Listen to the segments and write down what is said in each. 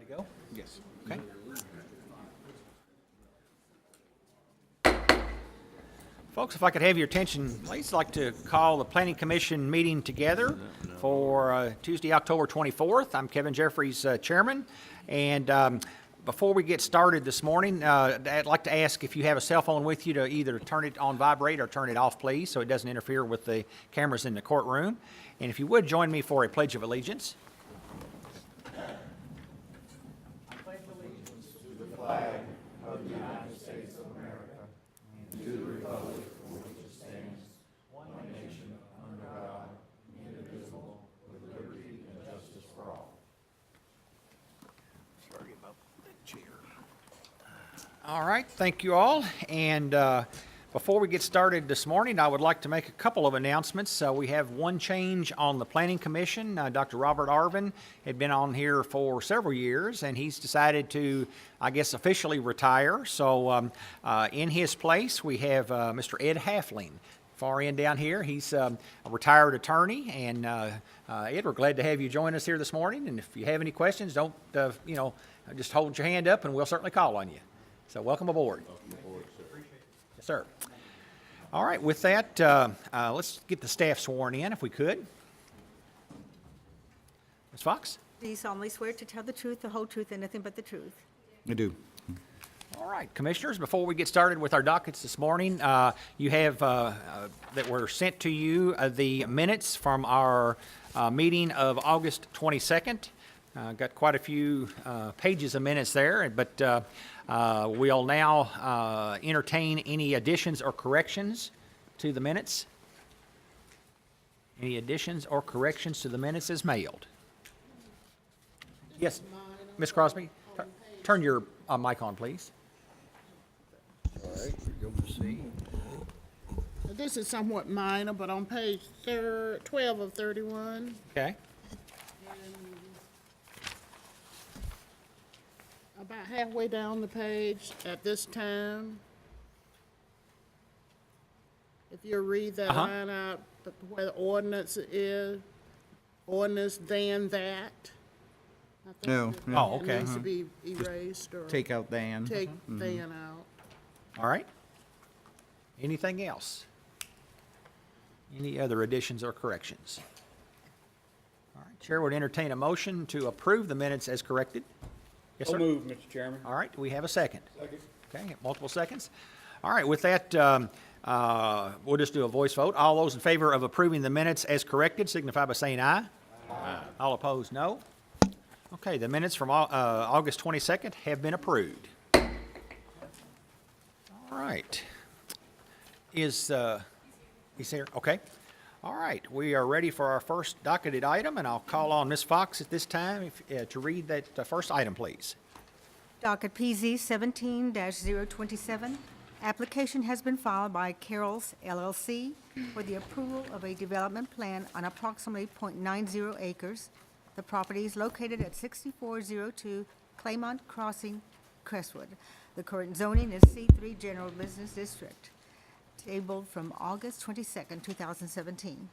Ready to go? Yes. Okay. Folks, if I could have your attention, please, I'd like to call the Planning Commission meeting together for Tuesday, October 24th. I'm Kevin Jeffries, Chairman, and before we get started this morning, I'd like to ask if you have a cell phone with you to either turn it on vibrate or turn it off, please, so it doesn't interfere with the cameras in the courtroom. And if you would, join me for a Pledge of Allegiance. All right, thank you all. And before we get started this morning, I would like to make a couple of announcements. We have one change on the Planning Commission. Dr. Robert Arvin had been on here for several years, and he's decided to, I guess, officially retire. So in his place, we have Mr. Ed Halfling. Far end down here, he's a retired attorney, and Ed, we're glad to have you join us here this morning. And if you have any questions, don't, just hold your hand up, and we'll certainly call on you. So welcome aboard. Welcome aboard, sir. Appreciate it. Yes, sir. All right, with that, let's get the staff sworn in, if we could. Ms. Fox? Do you solemnly swear to tell the truth, the whole truth, and nothing but the truth? I do. All right, Commissioners, before we get started with our dockets this morning, you have that were sent to you the minutes from our meeting of August 22nd. Got quite a few pages of minutes there, but we'll now entertain any additions or corrections to the minutes. Any additions or corrections to the minutes as mailed? Yes, Ms. Crosby, turn your mic on, please. All right, we're going to see. This is somewhat minor, but on page 12 of 31, Okay. about halfway down the page, at this time, if you read that line out, where the ordinance is, ordinance than that. I think No, that no. Oh, okay. needs to be erased or Take out Dan. take than out. All right. Anything else? Any other additions or corrections? All right, Chair would entertain a motion to approve the minutes as corrected. Yes, sir. So moved, Mr. Chairman. All right, do we have a second? Second. Okay, multiple seconds. All right, with that, we'll just do a voice vote. All those in favor of approving the minutes as corrected signify by saying aye. Aye. All opposed, no. Okay, the minutes from August 22nd have been approved. All right. He's here? Okay. All right, we are ready for our first docketed item, and I'll call on Ms. Fox at this time to read that first item, please. Docket PZ 17-027. Application has been filed by Carroll's LLC for the approval of a development plan on approximately .90 acres. The property is located at 6402 Claymont Crossing, Crestwood. The current zoning is C3 General Business District. Tabled from August 22nd, 2017.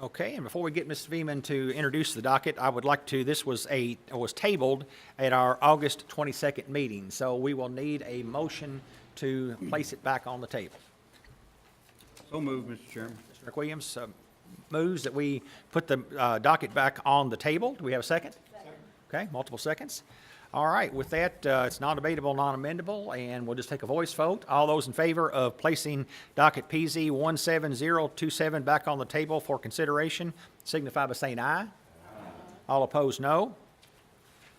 Okay, and before we get Ms. Veman to introduce the docket, I would like to, this was tabled at our August 22nd meeting, so we will need a motion to place it back on the table. So moved, Mr. Chairman. Mr. McWilliams moves that we put the docket back on the table. Do we have a second? Second. Okay, multiple seconds. All right, with that, it's non-debatable, non-amendable, and we'll just take a voice vote. All those in favor of placing docket PZ 17027 back on the table for consideration signify by saying aye. Aye. All opposed, no.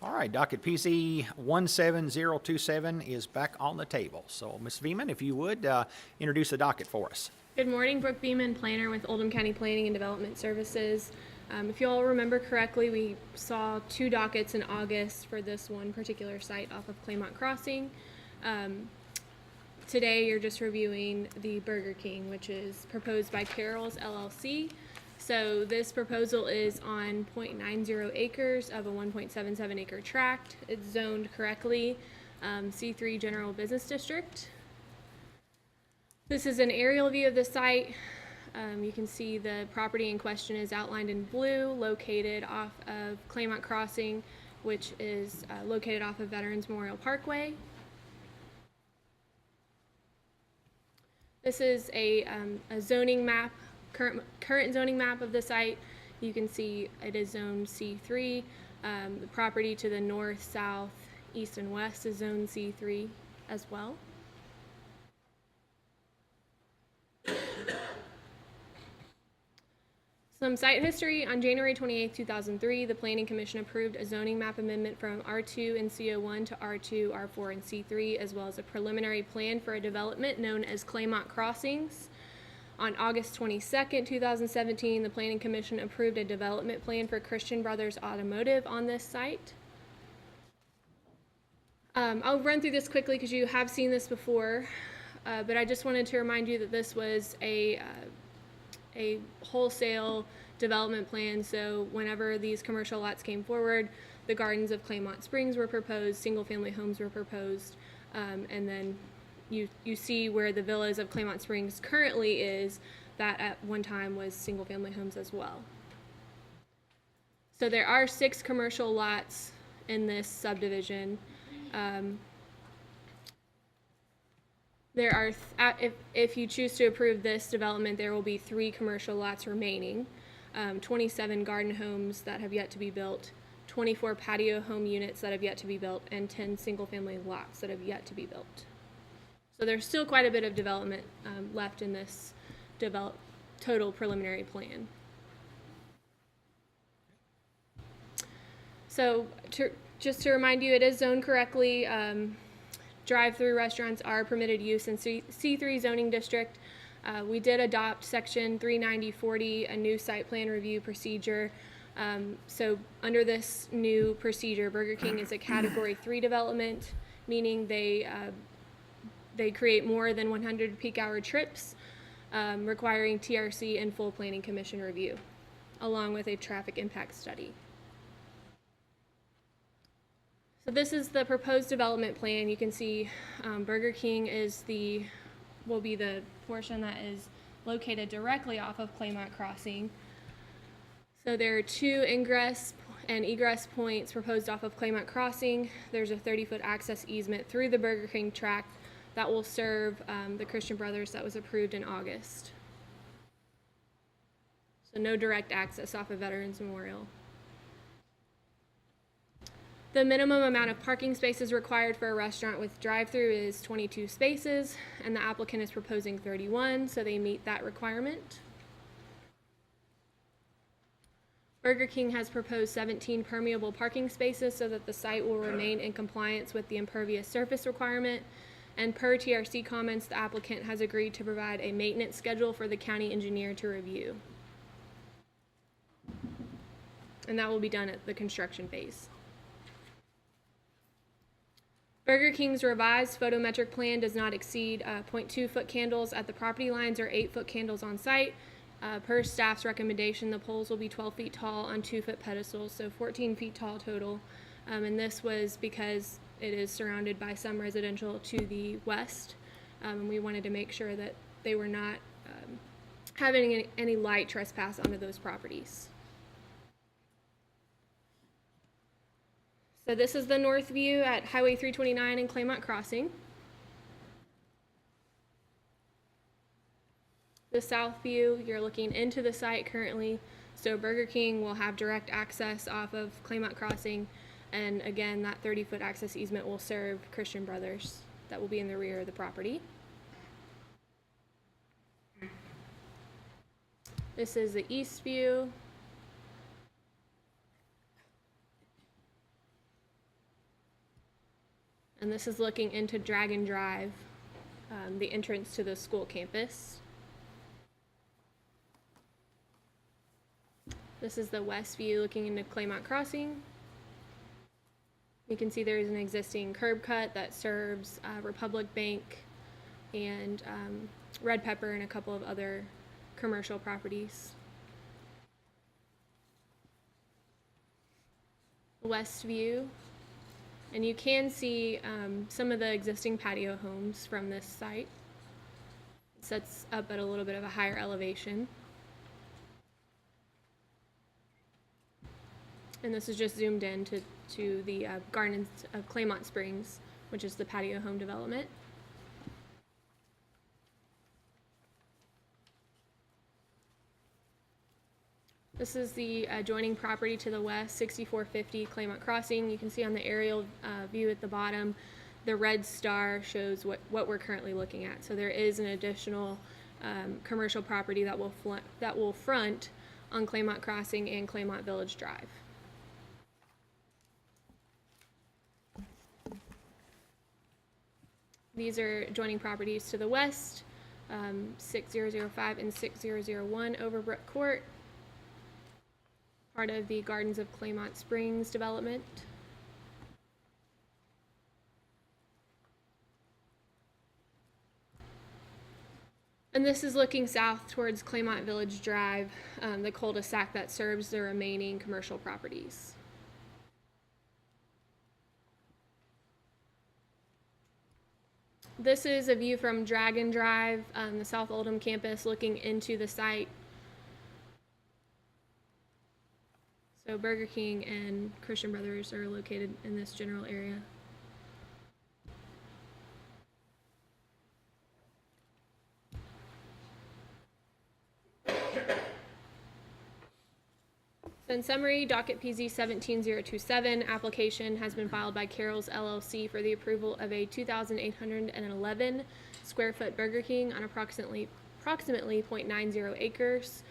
All right, docket PZ 17027 is back on the table. So, Ms. Veman, if you would, introduce the docket for us. Good morning, Brooke Beeman, planner with Oldham County Planning and Development Services. If you all remember correctly, we saw two dockets in August for this one particular site off of Claymont Crossing. Today, you're just reviewing the Burger King, which is proposed by Carroll's LLC. So this proposal is on .90 acres of a 1.77 acre tract. It's zoned correctly, C3 General Business District. This is an aerial view of the site. You can see the property in question is outlined in blue, located off of Claymont Crossing which is located off of Veterans Memorial Parkway. This is a zoning map, current zoning map of the site. You can see it is zone C3. The property to the north, south, east, and west is zone C3 as well. Some site history. On January 28, 2003, the Planning Commission approved a zoning map amendment from R2 and CO1 to R2, R4, and C3, as well as a preliminary plan for a development known as Claymont Crossings. On August 22nd, 2017, the Planning Commission approved a development plan for Christian Brothers Automotive on this site. I'll run through this quickly because you have seen this before, but I just wanted to remind you that this was a wholesale development plan. So whenever these commercial lots came forward, the gardens of Claymont Springs were proposed, single-family homes were proposed, and then you see where the villas of Claymont Springs currently is, that at one time was single-family homes as well. So there are 6 commercial lots in this subdivision. There are, if you choose to approve this development, there will be 3 commercial lots remaining, 27 garden homes that have yet to be built, 24 patio home units that have yet to be built, and 10 single-family lots that have yet to be built. So there's still quite a bit of development left in this total preliminary plan. So just to remind you, it is zoned correctly. Drive-through restaurants are permitted use in C3 zoning district. We did adopt section 39040, a new site plan review procedure. So under this new procedure, Burger King is a category 3 development, meaning they create more than 100 peak hour trips, requiring TRC and full planning commission review, along with a traffic impact study. So this is the proposed development plan. You can see Burger King will be the portion that is located directly off of Claymont Crossing. So there are 2 ingress and egress points proposed off of Claymont Crossing. There's a 30-foot access easement through the Burger King tract that will serve the Christian Brothers that was approved in August. So no direct access off of Veterans Memorial. The minimum amount of parking spaces required for a restaurant with drive-through is 22 spaces, and the applicant is proposing 31, so they meet that requirement. Burger King has proposed 17 permeable parking spaces so that the site will remain in compliance with the impervious surface requirement. And per TRC comments, the applicant has agreed to provide a maintenance schedule for the county engineer to review. And that will be done at the construction phase. Burger King's revised photometric plan does not exceed 0.2 foot candles at the property lines or 8 foot candles on site. Per staff's recommendation, the poles will be 12 feet tall on 2 foot pedestals, so 14 feet tall total. And this was because it is surrounded by some residential to the west. And we wanted to make sure that they were not having any light trespass onto those properties. So this is the north view at Highway 329 and Claymont Crossing. The south view, you're looking into the site currently. So Burger King will have direct access off of Claymont Crossing. And again, that 30-foot access easement will serve Christian Brothers that will be in the rear of the property. This is the east view. And this is looking into Dragon Drive, the entrance to the school campus. This is the west view looking into Claymont Crossing. You can see there is an existing curb cut that serves Republic Bank and Red Pepper and a couple of other commercial properties. West view. And you can see some of the existing patio homes from this site. It sets up at a little bit of a higher elevation. And this is just zoomed in to the gardens of Claymont Springs, which is the patio home development. This is the adjoining property to the west, 6450 Claymont Crossing. You can see on the aerial view at the bottom, the red star shows what we're currently looking at. So there is an additional commercial property that will front on Claymont Crossing and Claymont Village Drive. These are adjoining properties to the west, 6005 and 6001 Overbrook Court, part of the Gardens of Claymont Springs development. And this is looking south towards Claymont Village Drive, the cul-de-sac that serves the remaining commercial properties. This is a view from Dragon Drive, the South Oldham campus, looking into the site. So Burger King and Christian Brothers are located in this general area. So in summary, docket PZ 17027 application has been filed by Carroll's LLC for the approval of a 2,811 square foot Burger King on approximately 0.90 acres.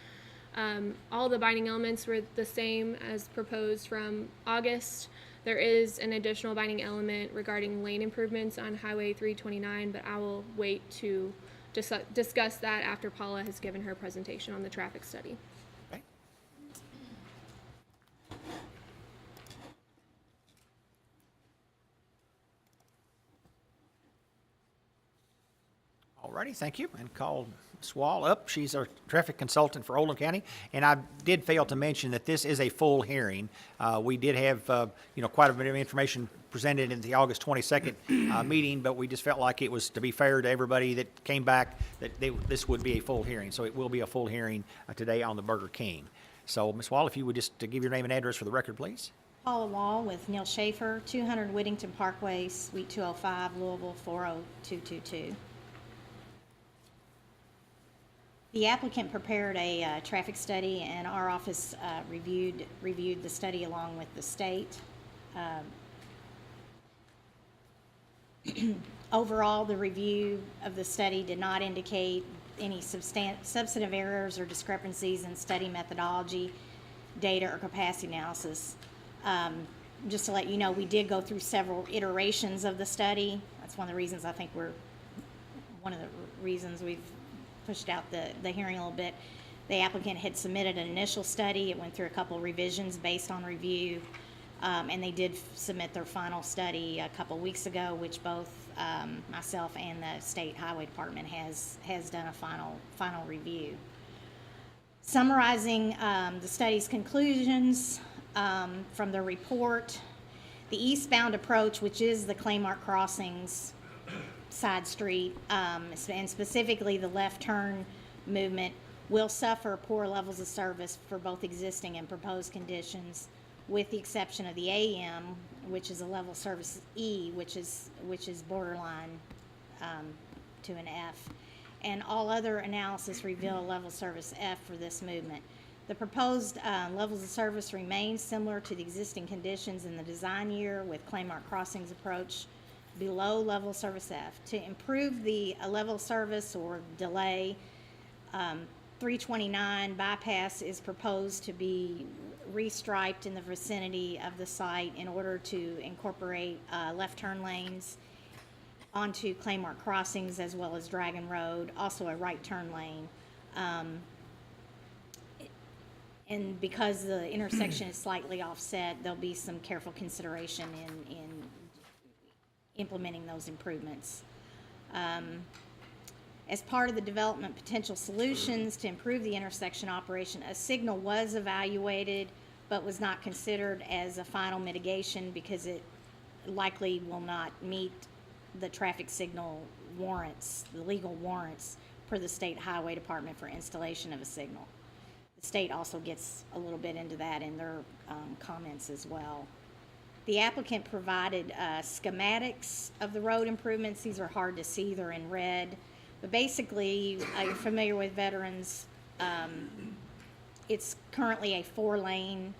All the binding elements were the same as proposed from August. There is an additional binding element regarding lane improvements on Highway 329, but I will wait to discuss that after Paula has given her presentation on the traffic study. Okay. Alrighty, thank you, and call Ms. Wall up. She's our traffic consultant for Oldham County, and I did fail to mention that this is a full hearing. We did have, quite a bit of information presented in the August 22nd meeting, but we just felt like it was, to be fair to everybody that came back, that this would be a full hearing. So it will be a full hearing today on the Burger King. So, Ms. Wall, if you would just give your name and address for the record, please. Paula Wall with Neil Schaefer, 200 Whittington Parkway, Suite 205, Louisville, 40222. The applicant prepared a traffic study, and our office reviewed the study along with the state. Overall, the review of the study did not indicate any substantive errors or discrepancies in study methodology, data, or capacity analysis. Just to let you know, we did go through several iterations of the study. That's one of the reasons we've pushed out the hearing a little bit. The applicant had submitted an initial study. It went through a couple revisions based on review, and they did submit their final study a couple weeks ago, which both myself and the State Highway Department has done a final review. Summarizing the study's conclusions from the report, the eastbound approach, which is the Claymont Crossings side street, and specifically the left turn movement, will suffer poor levels of service for both existing and proposed conditions, with the exception of the AM, which is a level service E, which is borderline to an F, and all other analysis reveal a level service F for this movement. The proposed levels of service remain similar to the existing conditions in the design year, with Claymont Crossings approach below level service F. To improve the level service or delay, 329 bypass is proposed to be restriped in the vicinity of the site in order to incorporate left turn lanes onto Claymont Crossings as well as Dragon Road, also a right turn lane. And because the intersection is slightly offset, there'll be some careful consideration in implementing those improvements. As part of the development potential solutions to improve the intersection operation, a signal was evaluated but was not considered as a final mitigation because it likely will not meet the traffic signal warrants, the legal warrants per the State Highway Department for installation of a signal. The state also gets a little bit into that in their comments as well. The applicant provided schematics of the road improvements. These are hard to see, they're in red. But basically, you're familiar with Veterans. It's currently a 4-lane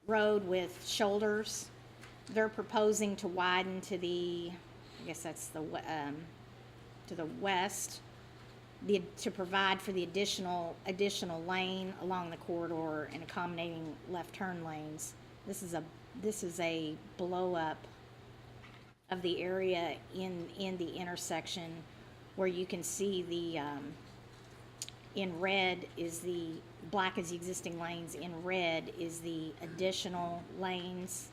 road with shoulders. They're proposing to widen to the, I guess that's the, to the west, to provide for the additional lane along the corridor and accommodating left turn lanes. This is a blow up of the area in the intersection where you can see the, in red is the, black is the existing lanes, in red is the additional lanes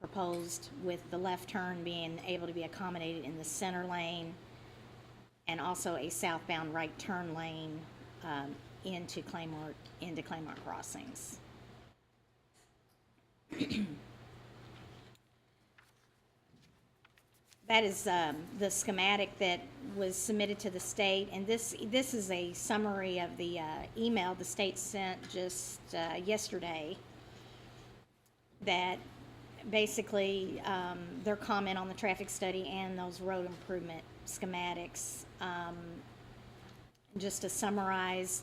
proposed, with the left turn being able to be accommodated in the center lane, and also a southbound right turn lane into Claymore Crossings. That is the schematic that was submitted to the state, and this is a summary of the email the state sent just yesterday, that basically their comment on the traffic study and those road improvement schematics. Just to summarize,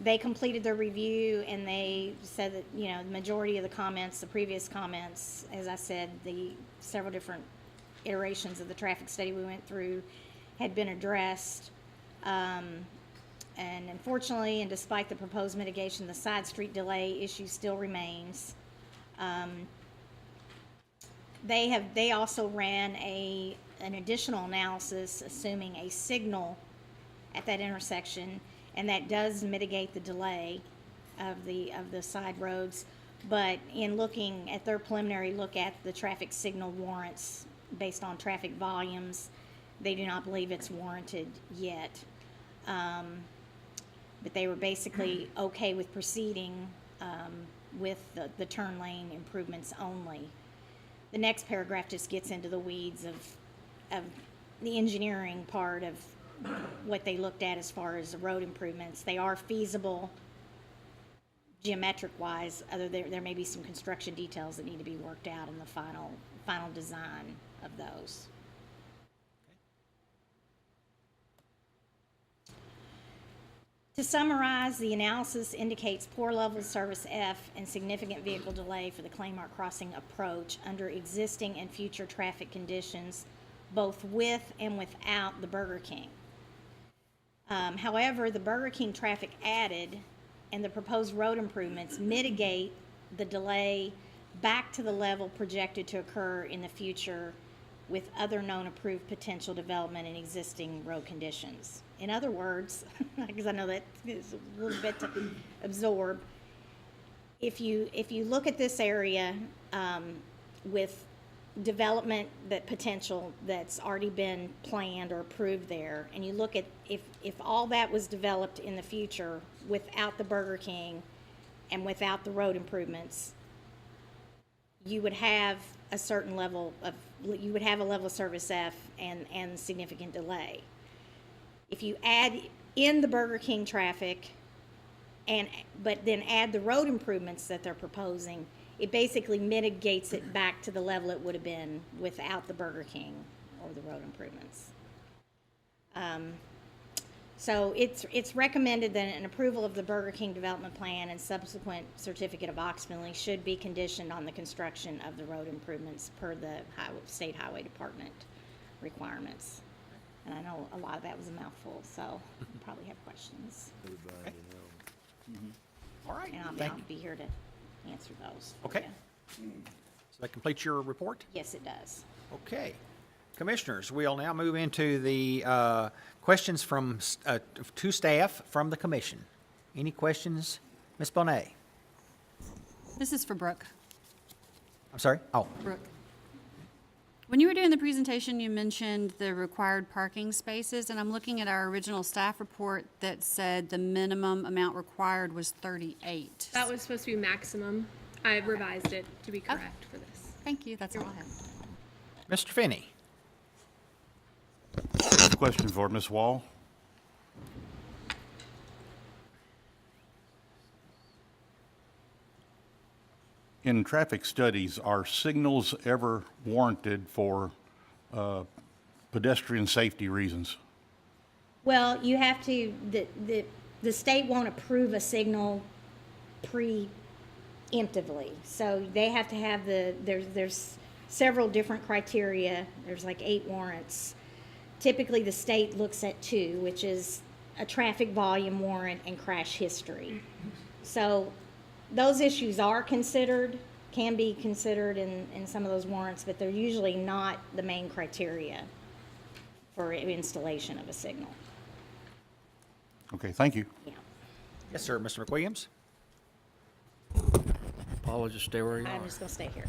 they completed their review and they said that, you know, the majority of the comments, the previous comments, as I said, the several different iterations of the traffic study we went through had been addressed. And unfortunately, and despite the proposed mitigation, the side street delay issue still remains. They also ran an additional analysis assuming a signal at that intersection, and that does mitigate the delay of the side roads. But in looking at their preliminary look at the traffic signal warrants based on traffic volumes, they do not believe it's warranted yet. But they were basically okay with proceeding with the turn lane improvements only. The next paragraph just gets into the weeds of the engineering part of what they looked at as far as the road improvements. They are feasible geometric-wise, other there may be some construction details that need to be worked out in the final design of those. To summarize, the analysis indicates poor level of service F and significant vehicle delay for the Claymore Crossing approach under existing and future traffic conditions, both with and without the Burger King. However, the Burger King traffic added and the proposed road improvements mitigate the delay back to the level projected to occur in the future with other known approved potential development in existing road conditions. In other words, because I know that is a little bit to absorb, if you look at this area with development that potential that's already been planned or approved there, and you look at if all that was developed in the future without the Burger King and without the road improvements, you would have a certain level of, you would have a level of service F and significant delay. If you add in the Burger King traffic but then add the road improvements that they're proposing, it basically mitigates it back to the level it would have been without the Burger King or the road improvements. So it's recommended that an approval of the Burger King development plan and subsequent certificate of occupancy should be conditioned on the construction of the road improvements per the State Highway Department requirements. And I know a lot of that was a mouthful, so you probably have questions. All right. And Thank I'll you. be here to answer those. for Okay. you. So that completes your report? Yes, it does. Okay. Commissioners, we'll now move into the questions from to staff from the commission. Any questions? Ms. Bonet? This is for Brooke. I'm sorry? Oh, Brooke. When you were doing the presentation, you mentioned the required parking spaces, and I'm looking at our original staff report that said the minimum amount required was 38. That was supposed to be maximum. I revised it to be correct for this. Thank you, that's all I have. Mr. Finney? Question for Ms. Wall. In traffic studies, are signals ever warranted for pedestrian safety reasons? Well, you have to, the state won't approve a signal preemptively. So they have to have there's several different criteria. There's like 8 warrants. Typically, the state looks at 2, which is a traffic volume warrant and crash history. So those issues are considered, can be considered in some of those warrants, but they're usually not the main criteria for installation of a signal. Okay, thank you. Yeah. Yes, sir, Mr. McWilliams? Paula, just stay where you I'm just gonna stay here.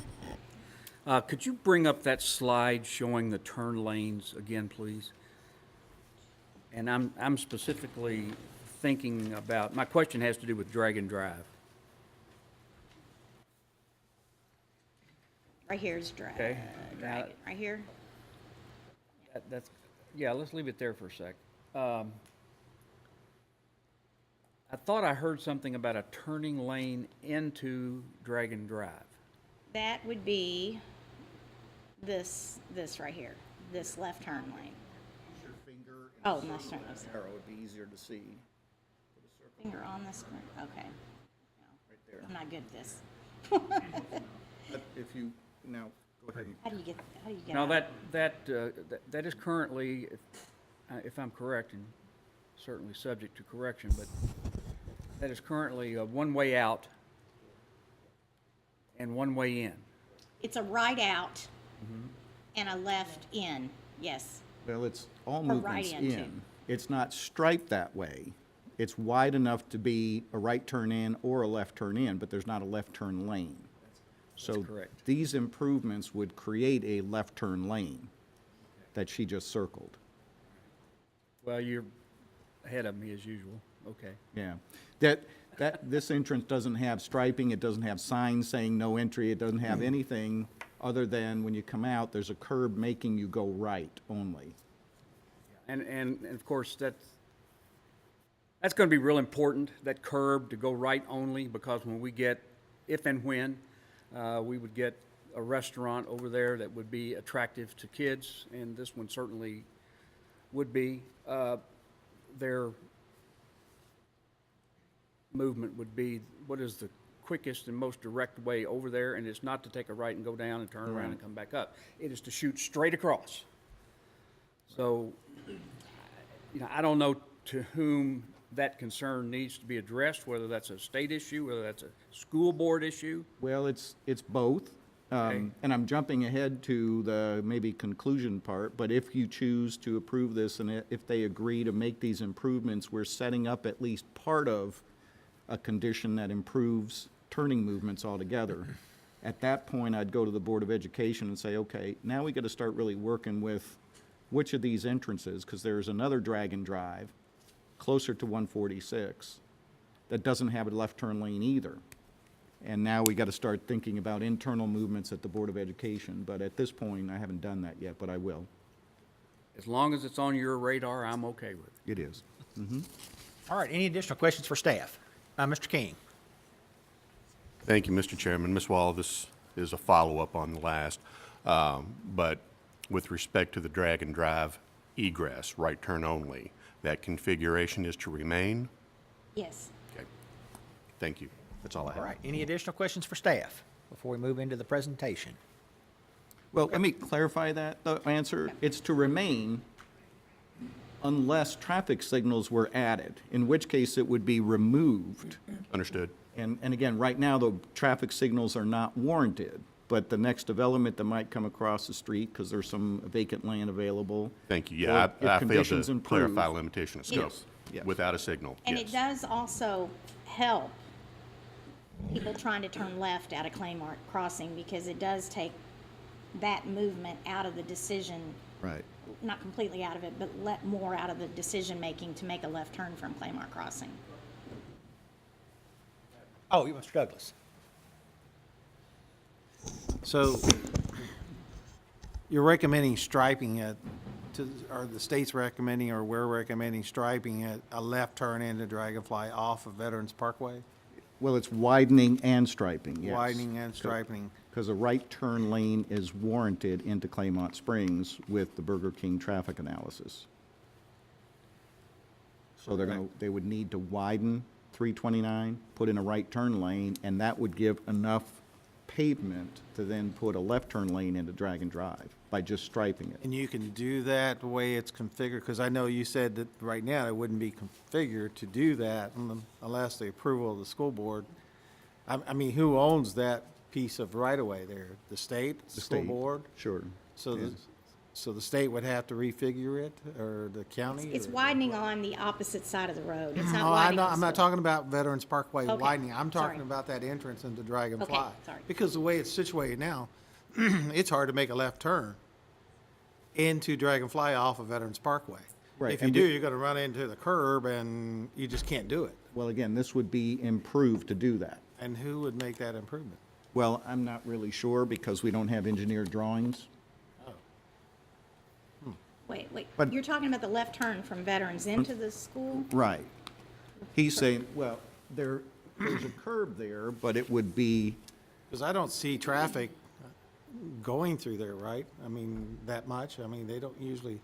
are. Could you bring up that slide showing the turn lanes again, please? And I'm specifically thinking about, my question has to do with Dragon Drive. Right here is Okay. Dragon, right here. That's, yeah, let's leave it there for a sec. I thought I heard something about a turning lane into Dragon Drive. That would be this right here, this left turn lane. Oh, left turn, left turn. Arrow would be easier to see. Finger on this, okay. there. I'm not good at this. But if you, now, go ahead. How do you get Now, out? that is currently, if I'm correct, and certainly subject to correction, but that is currently a one-way out and one-way in. It's a right out and a left in, yes. Well, it's all Or movements right into. in. It's not striped that way. It's wide enough to be a right turn in or a left turn in, but there's not a left turn lane. So correct. these improvements would create a left turn lane that she just circled. Well, you're ahead of me as usual. Okay. Yeah. This entrance doesn't have striping, it doesn't have signs saying no entry, it doesn't have anything other than when you come out, there's a curb making you go right only. And of course, that's going to be real important, that curb to go right only, because when we get, if and when, we would get a restaurant over there that would be attractive to kids, and this one certainly would be. Their movement would be, what is the quickest and most direct way over there, and it's not to take a right and go down and turn around and come back up. It is to shoot straight across. So, I don't know to whom that concern needs to be addressed, whether that's a state issue, whether that's a school board issue. Well, it's both. Okay. And I'm jumping ahead to the maybe conclusion part, but if you choose to approve this and if they agree to make these improvements, we're setting up at least part of a condition that improves turning movements altogether. At that point, I'd go to the Board of Education and say, okay, now we got to start really working with which of these entrances, because there's another Dragon Drive closer to 146 that doesn't have a left turn lane either. And now we got to start thinking about internal movements at the Board of Education. But at this point, I haven't done that yet, but I will. As long as it's on your radar, I'm okay with it. It is. All right, any additional questions for staff? Mr. King? Thank you, Mr. Chairman. Ms. Wall, this is a follow-up on the last, but with respect to the Dragon Drive egress, right turn only, that configuration is to remain? Yes. Okay. Thank you. That's all I have. All right, any additional questions for staff before we move into the presentation? Well, let me clarify that, the answer. It's to remain unless traffic signals were added, in which case it would be removed. Understood. And again, right now, the traffic signals are not warranted, but the next development that might come across the street, because there's some vacant land available. Thank you. or Yeah, if I failed conditions to improve. clarify limitation of scope. Yes. Without a signal, And yes. it does also help people trying to turn left out of Claymore Crossing, because it does take that movement out of the decision, Right. not completely out of it, but let more out of the decision-making to make a left turn from Claymore Crossing. Oh, Mr. Douglas? So you're recommending striping it, or the state's recommending, or we're recommending striping it, a left turn into Dragonfly off of Veterans Parkway? Well, it's widening and striping, yes. Widening and striping. Because a right turn lane is warranted into Claymont Springs with the Burger King traffic analysis. So they would need to widen 329, put in a right turn lane, and that would give enough pavement to then put a left turn lane into Dragon Drive by just striping it. And you can do that the way it's configured, because I know you said that right now it wouldn't be configured to do that unless the approval of the school board. I mean, who owns that piece of right-of-way there? The state, the school state, board? Sure. So Yes. so the state would have to refigure it, or the county? It's or- widening on the opposite side of the road. It's Oh, not I'm widening. not, the I'm not school. talking about Veterans Parkway Okay, widening. I'm talking sorry. about that entrance into Dragonfly. Okay, sorry. Because the way it's situated now, it's hard to make a left turn into Dragonfly off of Veterans Parkway. Right, If you and do, we- you're gonna run into the curb and you just can't do it. Well, again, this would be improved to do that. And who would make that improvement? Well, I'm not really sure because we don't have engineered drawings. Wait, But- you're talking about the left turn from Veterans into the school? Right. He's saying, well, there's a curb there, but it would be, Because I don't see traffic going through there, right? I mean, that much. I mean, they don't usually,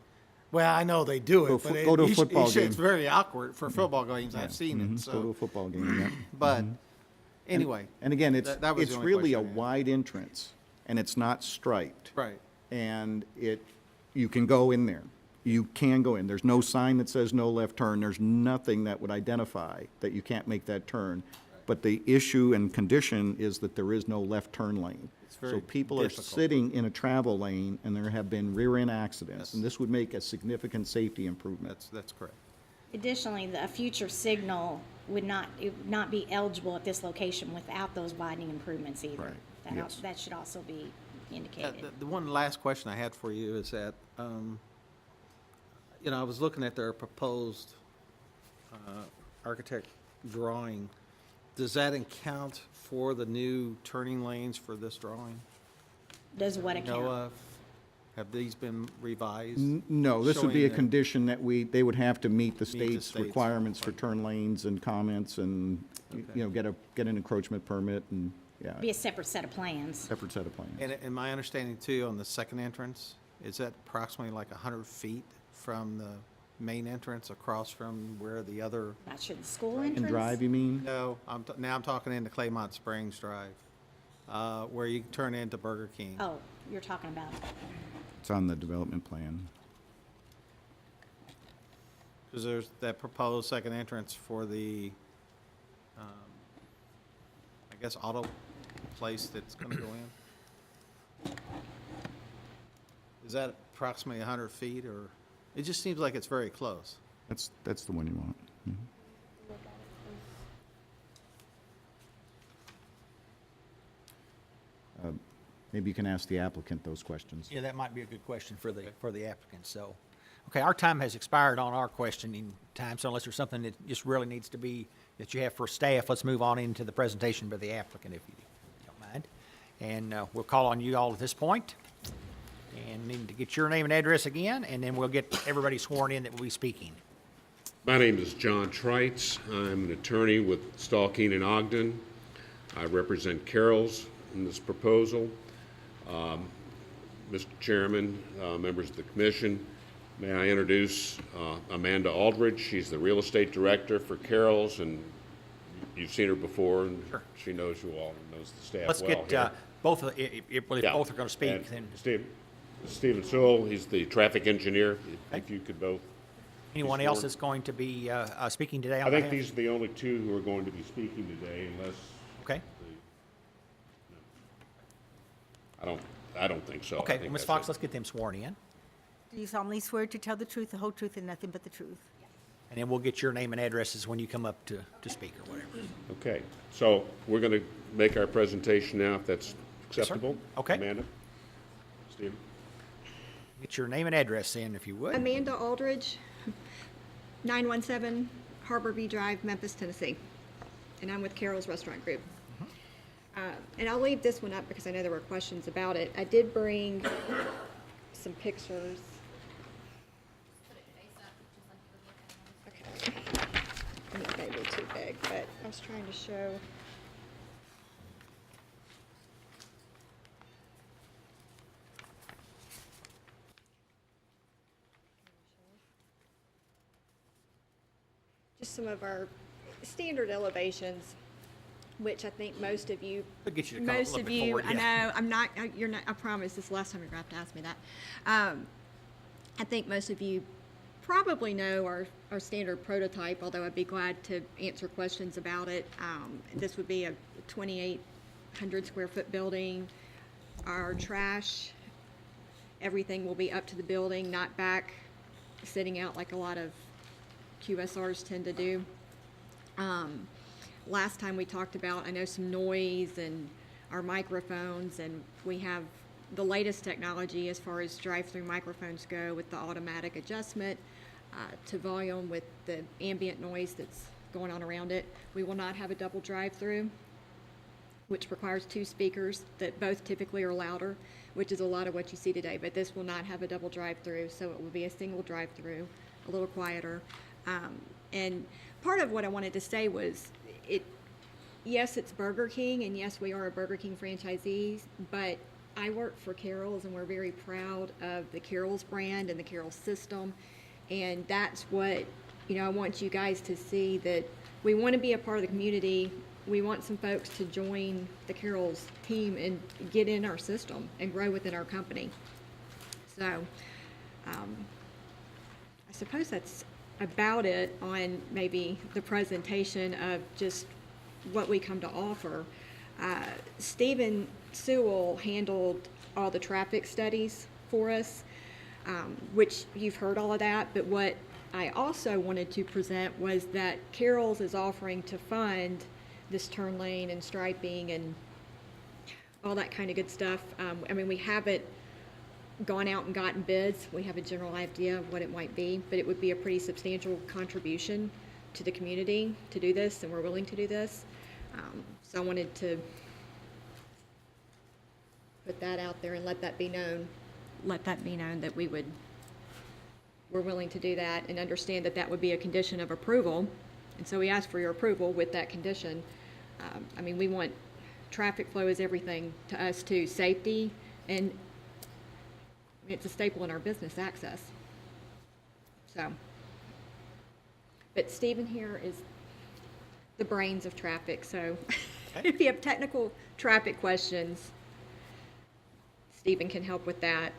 well, I know they do Go it, fo- but go to a it- football it's game. very awkward for football games. I've seen it, go to a so. football game, yeah. But anyway. And again, it's, That was the it's only really a question I had. wide entrance, and it's not striped. Right. And you can go in there. You can go in. There's no sign that says no left turn. There's nothing that would identify that you can't make that turn. But the issue and condition is that there is no left turn lane. So very people are difficult. sitting in a travel lane, and there have been rear-end accidents, and this would make a significant safety improvement. That's correct. Additionally, a future signal would not be eligible at this location without those widening improvements either. Right, That yes. That should also be indicated. The one last question I had for you is that, I was looking at their proposed architect drawing. Does that account for the new turning lanes for this drawing? Does what account? Know of? Have these been revised? No, this would be a Showing the- condition that they would have to meet the state's state's requirements for turn lanes and comments and, get an encroachment permit and, yeah, Be a separate set of plans. separate set of plans. And my understanding too, on the second entrance, is that approximately like 100 feet from the main entrance across from where the other, Not sure the school entrance? And drive, you mean? no, now I'm talking into Claymont Springs Drive, where you turn into Burger King. Oh, you're talking about, It's on the development plan. Because there's that proposed second entrance for the, I guess, auto place that's gonna go in. Is that approximately 100 feet, or, it just seems like it's very close. That's the one you want. Mhm. Maybe you can ask the applicant those questions. Yeah, that might be a good question for the applicant, so. Okay, our time has expired on our questioning time, so unless there's something that just really needs to be, that you have for staff, let's move on into the presentation by the applicant, if you don't mind. And we'll call on you all at this point, and need to get your name and address again, and then we'll get everybody sworn in that will be speaking. My name is John Trites. I'm an attorney with Stalkeen and Ogden. I represent Carroll's in this proposal. Mr. Chairman, members of the commission, may I introduce Amanda Aldridge. She's the real estate director for Carroll's, and you've seen her before, and she knows you all, and knows the staff well Let's here. get both of, if Yeah. both are going to speak, And then Stephen Sewell, he's the traffic engineer. If you could both. anyone else that's going to be speaking today on I think behalf? these are the only two who are going to be speaking today, unless Okay, I don't think so. I okay, think Ms. that's Fox, it. let's get them sworn in, Do you solemnly swear to tell the truth, the whole truth, and nothing but the truth? and then we'll get your name and addresses when you come up to speak or whatever. Okay, so we're going to make our presentation now, if that's acceptable. Okay. Amanda? Stephen? Get your name and address in, if you would. Amanda Aldridge, 917 Harbor View Drive, Memphis, Tennessee. And I'm with Carol's Restaurant Group. And I'll leave this one up because I know there were questions about it. I did bring some pictures. Okay. It may be too big, but I was trying to show just some of our standard elevations, which I think most of you, We'll get you to come a most little of bit you, forward, I yeah. know, I'm not, you're not, I promise, this is the last time you're going to have to ask me that. I think most of you probably know our standard prototype, although I'd be glad to answer questions about it. This would be a 2,800 square foot building. Our trash, everything will be up to the building, not back, sitting out like a lot of QSRs tend to do. Last time we talked about, I know, some noise and our microphones, and we have the latest technology as far as drive-through microphones go with the automatic adjustment to volume with the ambient noise that's going on around it. We will not have a double drive-through, which requires 2 speakers that both typically are louder, which is a lot of what you see today, but this will not have a double drive-through, so it will be a single drive-through, a little quieter. And part of what I wanted to say was, yes, it's Burger King, and yes, we are a Burger King franchisee, but I work for Carroll's, and we're very proud of the Carroll's brand and the Carroll's system, and that's what, I want you guys to see, that we want to be a part of the community. We want some folks to join the Carroll's team and get in our system and grow within our company. So, I suppose that's about it on maybe the presentation of just what we come to offer. Stephen Sewell handled all the traffic studies for us, which you've heard all of that, but what I also wanted to present was that Carroll's is offering to fund this turn lane and striping and all that kind of good stuff. We haven't gone out and gotten bids. We have a general idea of what it might be, but it would be a pretty substantial contribution to the community to do this, and we're willing to do this. So I wanted to put that out there and let that be known that we're willing to do that, and understand that that would be a condition of approval. And so we ask for your approval with that condition. We want, traffic flow is everything to us too, safety, and it's a staple in our business, access. So, but Stephen here is the brains of traffic, so if you have technical traffic questions, Stephen can help with that.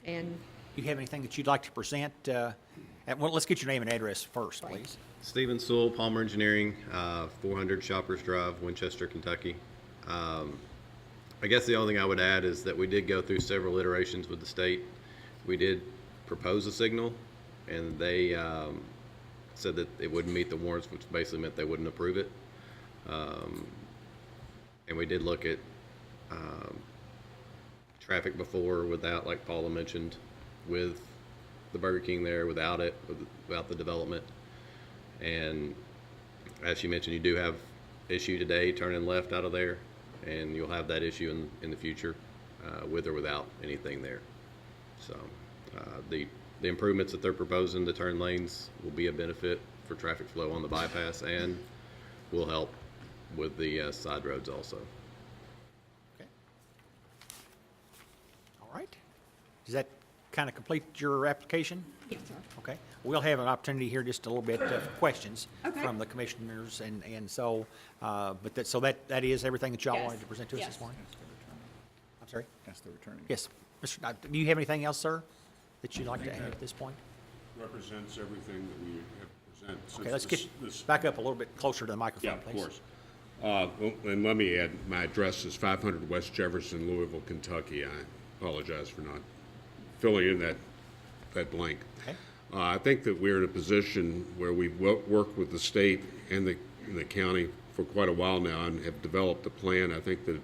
And You have anything that you'd like to present? Let's get your name and address first, please. Stephen Sewell, Palmer Engineering, 400 Shoppers Drive, Winchester, Kentucky. I guess the only thing I would add is that we did go through several iterations with the state. We did propose a signal, and they said that it wouldn't meet the warrants, which basically meant they wouldn't approve it. And we did look at traffic before, without, like Paula mentioned, with the Burger King there, without it, without the development. And as she mentioned, you do have issue today turning left out of there, and you'll have that issue in the future with or without anything there. So the improvements that they're proposing, the turn lanes, will be a benefit for traffic flow on the bypass, and will help with the side roads also. Okay. All right. Does that kind of complete your application? yes, sir. Okay. We'll have an opportunity here just a little bit for questions Okay. from the commissioners, and so, that is everything that y'all Yes. wanted to present to us Yes. this morning? I'm sorry? That's the returning. Yes. Mr. Do you have anything else, sir, that you'd like to add at this point? Represents everything that we have presented. Okay, let's Since get this- back up a little bit closer to the Yeah, microphone, of please. course. And let me add, my address is 500 West Jefferson, Louisville, Kentucky. I apologize for not filling in that blank. Okay. I think that we're in a position where we've worked with the state and the county for quite a while now, and have developed a plan, I think, that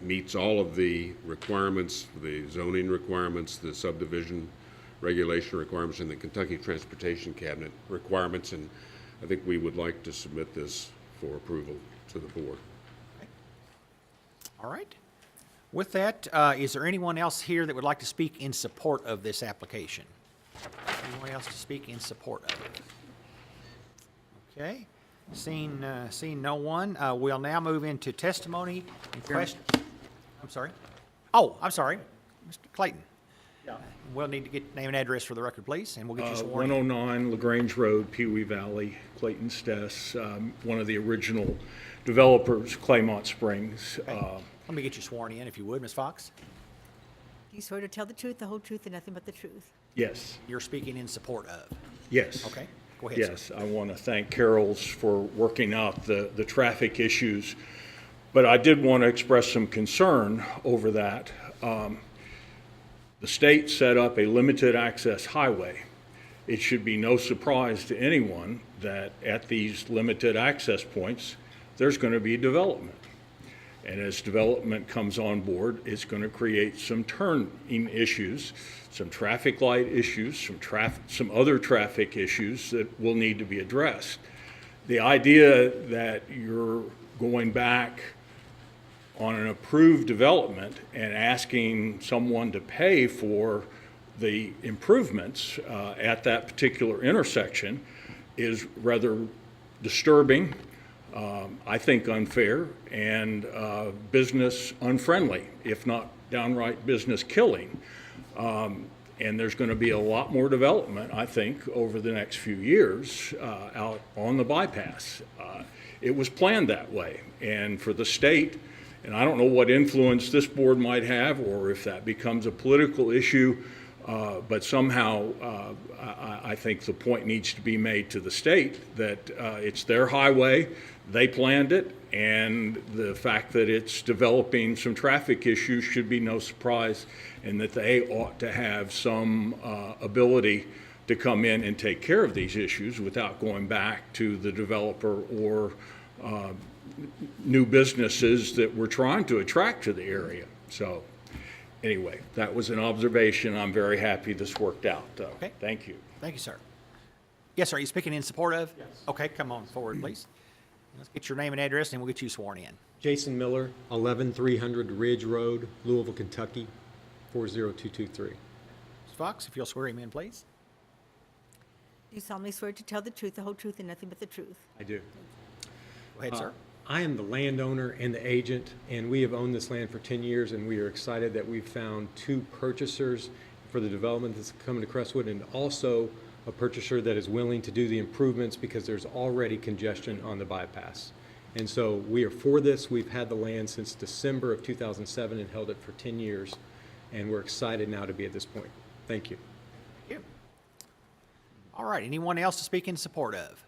meets all of the requirements, the zoning requirements, the subdivision regulation requirements, and the Kentucky Transportation Cabinet requirements, and I think we would like to submit this for approval to the board. All right. With that, is there anyone else here that would like to speak in support of this application? Anyone else to speak in support of it? Okay. Seeing no one, we'll now move into testimony and questions. I'm sorry? Oh, I'm sorry. Mr. Clayton. We'll need to get name and address for the record, please, and we'll get you sworn in. 109 LaGrange Road, Pee Wee Valley, Clayton Stess, one of the original developers, Claymont Springs. Let me get you sworn in, if you would, Ms. Fox. Do you swear to tell the truth, the whole truth, and nothing but the truth? Yes, You're speaking in support of. yes. Okay, go ahead, sir. Yes, I want to thank Carol's for working out the traffic issues, but I did want to express some concern over that. The state set up a limited access highway. It should be no surprise to anyone that at these limited access points, there's going to be development. And as development comes on board, it's going to create some turning issues, some traffic light issues, some other traffic issues that will need to be addressed. The idea that you're going back on an approved development and asking someone to pay for the improvements at that particular intersection is rather disturbing, I think unfair, and business unfriendly, if not downright business killing. And there's going to be a lot more development, I think, over the next few years out on the bypass. It was planned that way. And for the state, and I don't know what influence this board might have or if that becomes a political issue, but somehow I think the point needs to be made to the state that it's their highway, they planned it, and the fact that it's developing some traffic issues should be no surprise, and that they ought to have some ability to come in and take care of these issues without going back to the developer or new businesses that we're trying to attract to the area. So anyway, that was an observation. I'm very happy this worked out. Okay. Thank you. Thank you, sir. Yes, sir, are you speaking in support of? Yes. Okay, come on forward, please. Let's get your name and address, and we'll get you sworn in. Jason Miller, 11300 Ridge Road, Louisville, Kentucky, 40223. Ms. Fox, if you'll swear him in, please. Do you solemnly swear to tell the truth, the whole truth, and nothing but the truth? I do. Go ahead, sir. I am the landowner and the agent, and we have owned this land for 10 years, and we are excited that we've found 2 purchasers for the development that's coming to Crestwood, and also a purchaser that is willing to do the improvements because there's already congestion on the bypass. And so we are for this. We've had the land since December of 2007 and held it for 10 years, and we're excited now to be at this point. Thank you. Thank you. All right, anyone else to speak in support of?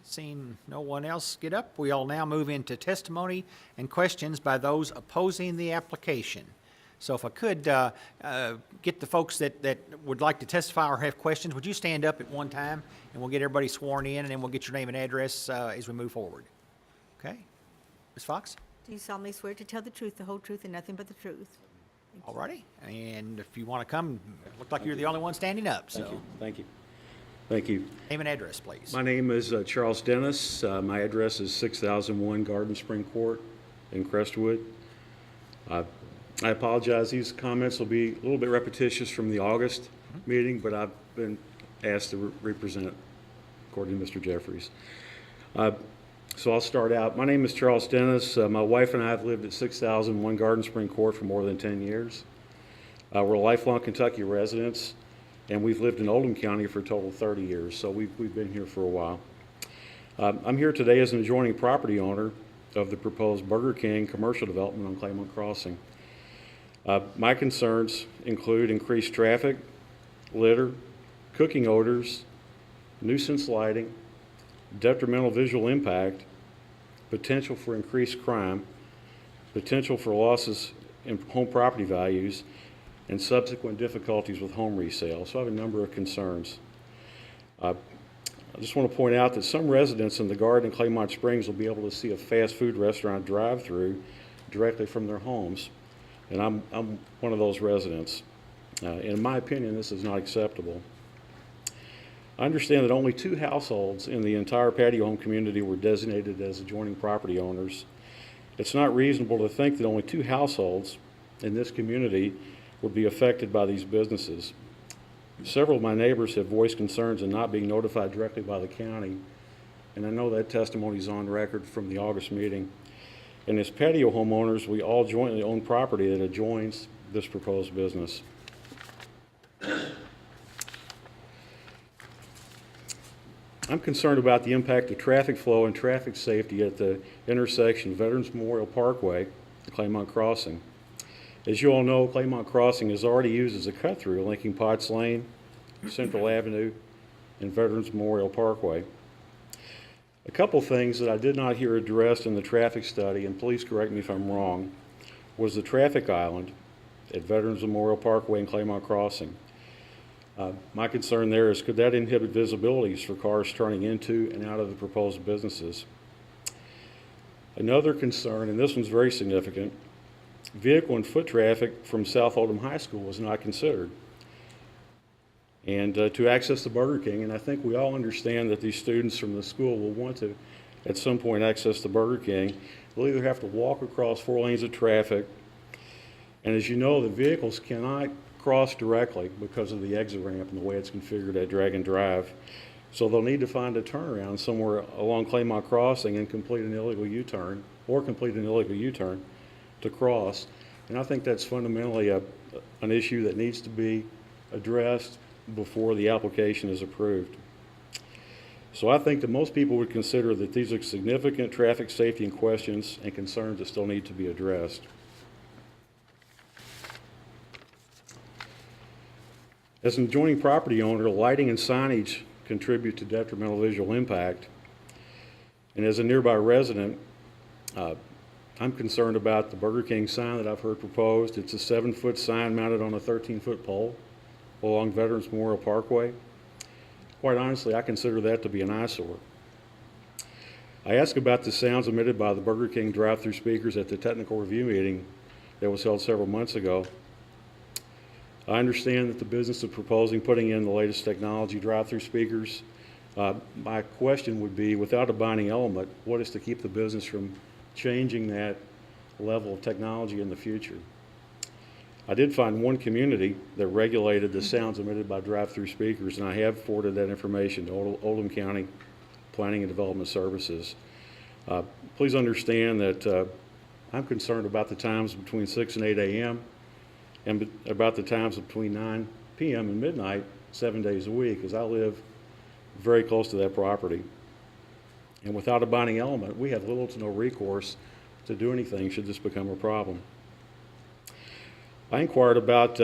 Seeing no one else get up, we'll now move into testimony and questions by those opposing the application. So if I could get the folks that would like to testify or have questions, would you stand up at one time, and we'll get everybody sworn in, and then we'll get your name and address as we move forward. Okay? Ms. Fox? Do you solemnly swear to tell the truth, the whole truth, and nothing but the truth? All righty. And if you want to come, it looked like you're the only one standing up, so. Thank you. Thank you. Name and address, please. My name is Charles Dennis. My address is 6001 Garden Spring Court in Crestwood. I apologize, these comments will be a little bit repetitious from the August meeting, but I've been asked to represent according to Mr. Jeffries. So I'll start out. My name is Charles Dennis. My wife and I have lived at 6001 Garden Spring Court for more than 10 years. We're lifelong Kentucky residents, and we've lived in Oldham County for a total of 30 years, so we've been here for a while. I'm here today as an adjoining property owner of the proposed Burger King commercial development on Claymont Crossing. My concerns include increased traffic, litter, cooking odors, nuisance lighting, detrimental visual impact, potential for increased crime, potential for losses in home property values, and subsequent difficulties with home resale. So I have a number of concerns. I just want to point out that some residents in the Garden and Claymont Springs will be able to see a fast food restaurant drive-through directly from their homes. And I'm one of those residents. In my opinion, this is not acceptable. I understand that only 2 households in the entire patio home community were designated as adjoining property owners. It's not reasonable to think that only 2 households in this community would be affected by these businesses. Several of my neighbors have voiced concerns in not being notified directly by the county, and I know that testimony is on record from the August meeting. And as patio homeowners, we all jointly own property that adjoins this proposed business. I'm concerned about the impact of traffic flow and traffic safety at the intersection of Veterans Memorial Parkway and Claymont Crossing. As you all know, Claymont Crossing is already used as a cut-through linking Potts Lane, Central Avenue, and Veterans Memorial Parkway. A couple things that I did not hear addressed in the traffic study, and please correct me if I'm wrong, was the traffic island at Veterans Memorial Parkway and Claymont Crossing. My concern there is, could that inhibit visibilities for cars turning into and out of the proposed businesses? Another concern, and this one's very significant, vehicle and foot traffic from South Oldham High School was not considered. And to access the Burger King, and I think we all understand that these students from the school will want to, at some point, access the Burger King. They'll either have to walk across 4 lanes of traffic, and as you know, the vehicles cannot cross directly because of the exit ramp and the way it's configured at Dragon Drive. So they'll need to find a turnaround somewhere along Claymont Crossing and complete an illegal U-turn, to cross. And I think that's fundamentally an issue that needs to be addressed before the application is approved. So I think that most people would consider that these are significant traffic safety and questions and concerns that still need to be addressed. As an adjoining property owner, lighting and signage contribute to detrimental visual impact. And as a nearby resident, I'm concerned about the Burger King sign that I've heard proposed. It's a 7-foot sign mounted on a 13-foot pole along Veterans Memorial Parkway. Quite honestly, I consider that to be an eyesore. I asked about the sounds emitted by the Burger King drive-through speakers at the technical review meeting that was held several months ago. I understand that the business of proposing putting in the latest technology drive-through speakers. My question would be, without a binding element, what is to keep the business from changing that level of technology in the future? I did find one community that regulated the sounds emitted by drive-through speakers, and I have forwarded that information to Oldham County Planning and Development Services. Please understand that I'm concerned about the times between 6 and 8 a.m. and about the times between 9 p.m. and midnight, 7 days a week, as I live very close to that property. And without a binding element, we have little to no recourse to do anything should this become a problem. I inquired about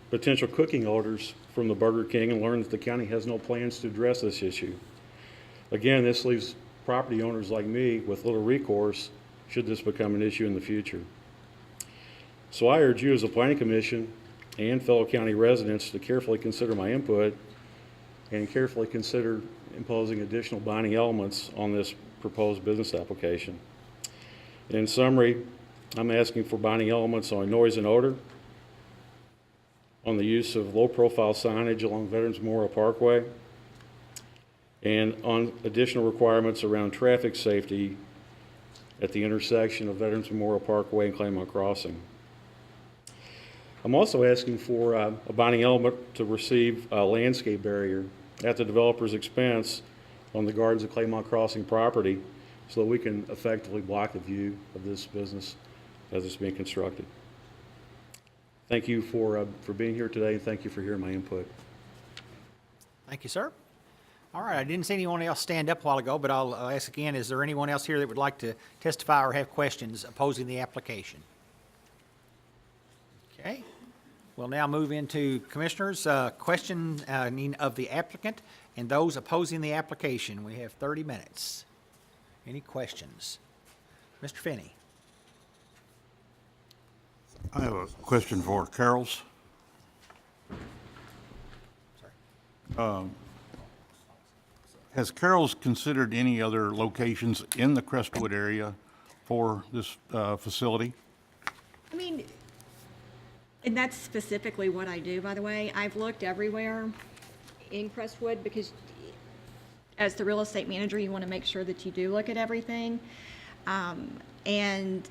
potential cooking orders from the Burger King and learned that the county has no plans to address this issue. Again, this leaves property owners like me with little recourse should this become an issue in the future. So I urge you as a planning commission and fellow county residents to carefully consider my input and carefully consider imposing additional binding elements on this proposed business application. In summary, I'm asking for binding elements on noise and odor, on the use of low-profile signage along Veterans Memorial Parkway, and on additional requirements around traffic safety at the intersection of Veterans Memorial Parkway and Claymont Crossing. I'm also asking for a binding element to receive a landscape barrier at the developer's expense on the Gardens of Claymont Crossing property so that we can effectively block the view of this business as it's being constructed. Thank you for being here today, and thank you for hearing my input. Thank you, sir. All right, I didn't see anyone else stand up a while ago, but I'll ask again, is there anyone else here that would like to testify or have questions opposing the application? Okay. We'll now move into Commissioners' questioning of the applicant and those opposing the application. We have 30 minutes. Any questions? Mr. Finney. I have a question for Carol's. Has Carol's considered any other locations in the Crestwood area for this facility? I mean, and that's specifically what I do, by the way. I've looked everywhere in Crestwood because as the real estate manager, you want to make sure that you do look at everything. And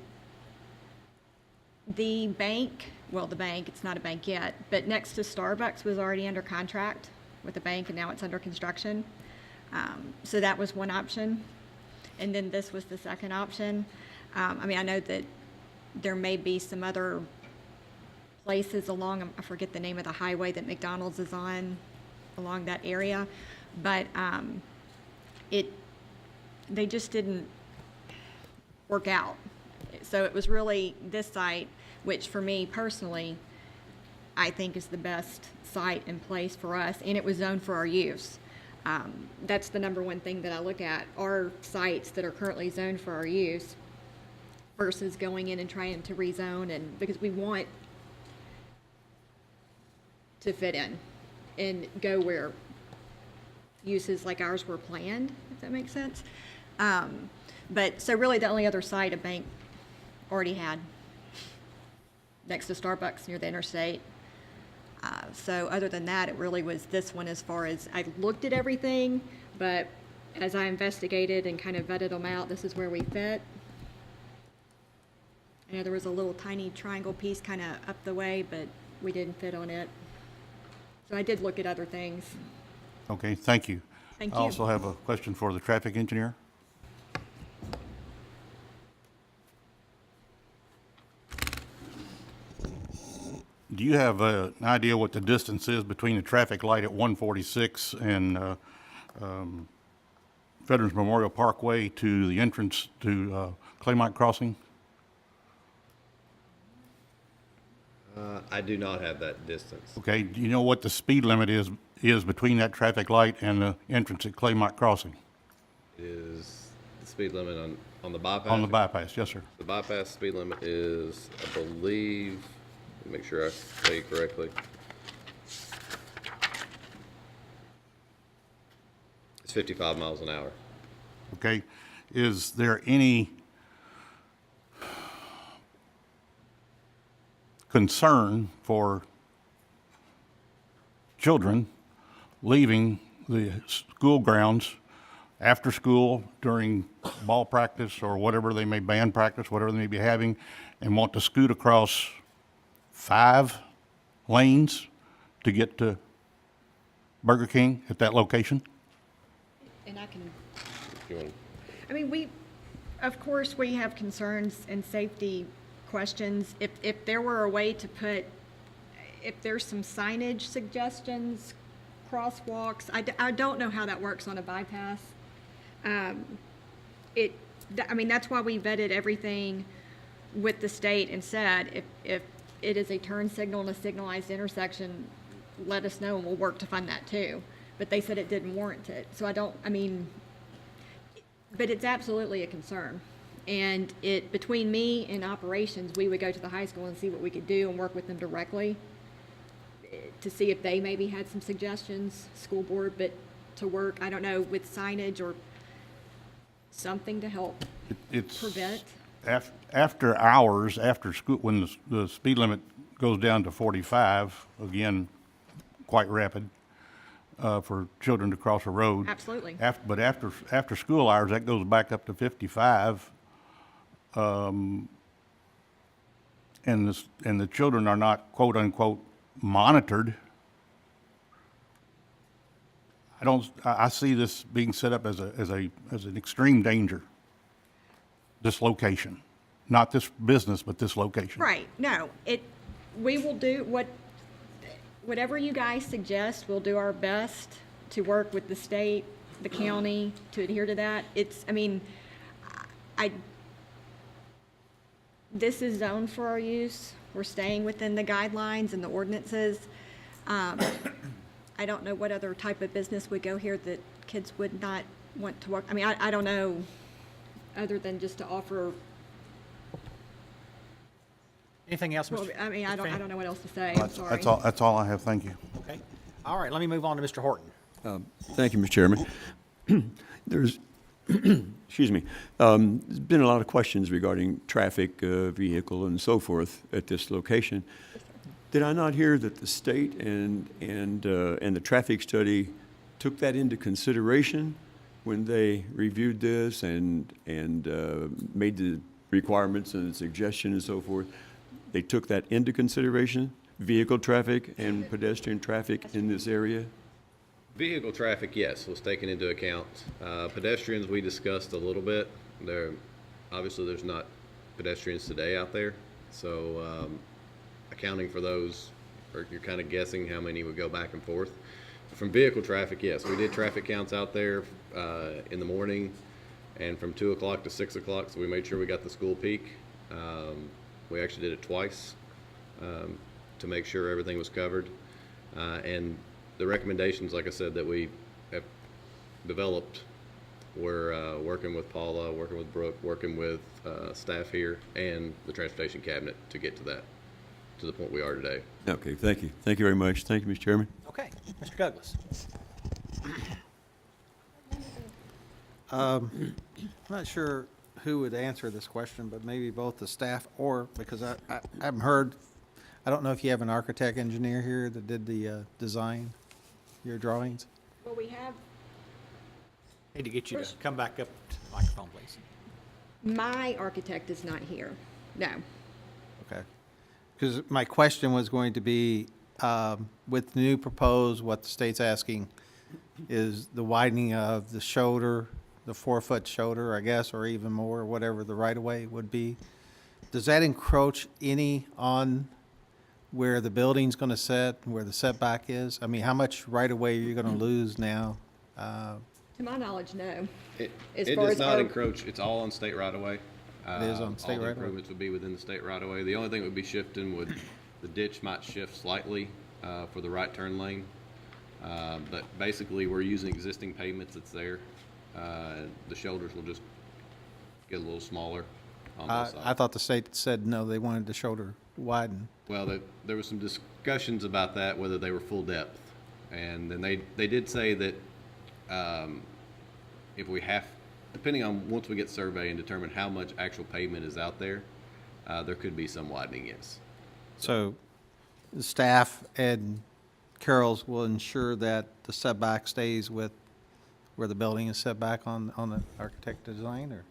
the bank, it's not a bank yet, but next to Starbucks was already under contract with the bank, and now it's under construction. So that was one option. And then this was the second option. I mean, I know that there may be some other places along, I forget the name of the highway that McDonald's is on, along that area. But they just didn't work out. So it was really this site, which for me personally, I think is the best site and place for us, and it was zoned for our use. That's the number one thing that I look at, are sites that are currently zoned for our use versus going in and trying to rezone, and because we want to fit in and go where uses like ours were planned, if that makes sense. But so really the only other site a bank already had next to Starbucks near the interstate. So other than that, it really was this one as far as I looked at everything, but as I investigated and kind of vetted them out, this is where we fit. I know there was a little tiny triangle piece kind of up the way, but we didn't fit on it. So I did look at other things. Okay, thank you. Thank I you. also have a question for the traffic engineer. Do you have an idea what the distance is between the traffic light at 146 and Veterans Memorial Parkway to the entrance to Claymont Crossing? I do not have that distance. Okay, do you know what the speed limit is between that traffic light and the entrance at Claymont Crossing? It is the speed limit on the bypass? On the bypass, yes, sir. The bypass speed limit is, I believe, let me make sure I say it correctly. It's 55 miles an hour. Okay, is there any concern for children leaving the school grounds after school during ball practice or whatever they may, band practice, whatever they may be having, and want to scoot across 5 lanes to get to Burger King at that location? And I can, You want- I mean, of course, we have concerns and safety questions. If there were a way to put, if there's some signage suggestions, crosswalks, I don't know how that works on a bypass. I mean, that's why we vetted everything with the state and said, if it is a turn signal and a signalized intersection, let us know and we'll work to fund that too. But they said it didn't warrant it. So but it's absolutely a concern. And between me and operations, we would go to the high school and see what we could do and work with them directly to see if they maybe had some suggestions, school board, but to work, I don't know, with signage or something to help prevent. After hours, after school, when the speed limit goes down to 45, again, quite rapid for children to cross a road. Absolutely. But after school hours, that goes back up to 55. And the children are not, quote unquote, monitored. I see this being set up as an extreme danger. This location, not this business, but this location. Right, no, we will do whatever you guys suggest, we'll do our best to work with the state, the county, to adhere to that. This is zoned for our use. We're staying within the guidelines and the ordinances. I don't know what other type of business would go here that kids would not want to work. I mean, I don't know, other than just to offer. Anything else, Mr. Well, I mean, I don't know what else to say. Well, I'm sorry. That's all I have, thank you. Okay. All right, let me move on to Mr. Horton. Thank you, Mr. Chairman. There's, excuse me, there's been a lot of questions regarding traffic, vehicle, and so forth at this location. Did I not hear that the state and the traffic study took that into consideration when they reviewed this and made the requirements and the suggestion and so forth? They took that into consideration, vehicle traffic and pedestrian traffic in this area? Vehicle traffic, yes, was taken into account. Pedestrians, we discussed a little bit. Obviously, there's not pedestrians today out there, so accounting for those, or you're kind of guessing how many would go back and forth. From vehicle traffic, yes, we did traffic counts out there in the morning and from 2 o'clock to 6 o'clock, so we made sure we got the school peak. We actually did it twice to make sure everything was covered. And the recommendations, like I said, that we have developed, we're working with Paula, working with Brooke, working with staff here and the transportation cabinet to get to that, to the point we are today. Okay, thank you. Thank you very much. Thank you, Mr. Chairman. Okay, Mr. Douglas. I'm not sure who would answer this question, but maybe both the staff or, because I haven't heard, I don't know if you have an architect engineer here that did the design, your drawings? Well, we have, Need to get you to come back up to the microphone, please. my architect is not here, no. Okay. Because my question was going to be, with the new proposed, what the state's asking is the widening of the shoulder, the 4-foot shoulder, I guess, or even more, whatever the right-of-way would be. Does that encroach any on where the building's going to set, where the setback is? I mean, how much right-of-way are you going to lose now? To my knowledge, no. It As far does as not our- encroach, it's all on state right of way. It is on state All the right of way? improvements would be within the state right of way. The only thing that would be shifting would, the ditch might shift slightly for the right turn lane. But basically, we're using existing pavements that's there. The shoulders will just get a little smaller on both sides. I thought the state said, no, they wanted the shoulder widened. Well, there was some discussions about that, whether they were full depth. And then they did say that if we have, depending on once we get survey and determine how much actual pavement is out there, there could be some widening, yes. So the staff and Carol's will ensure that the setback stays with where the building is set back on the architect design, or?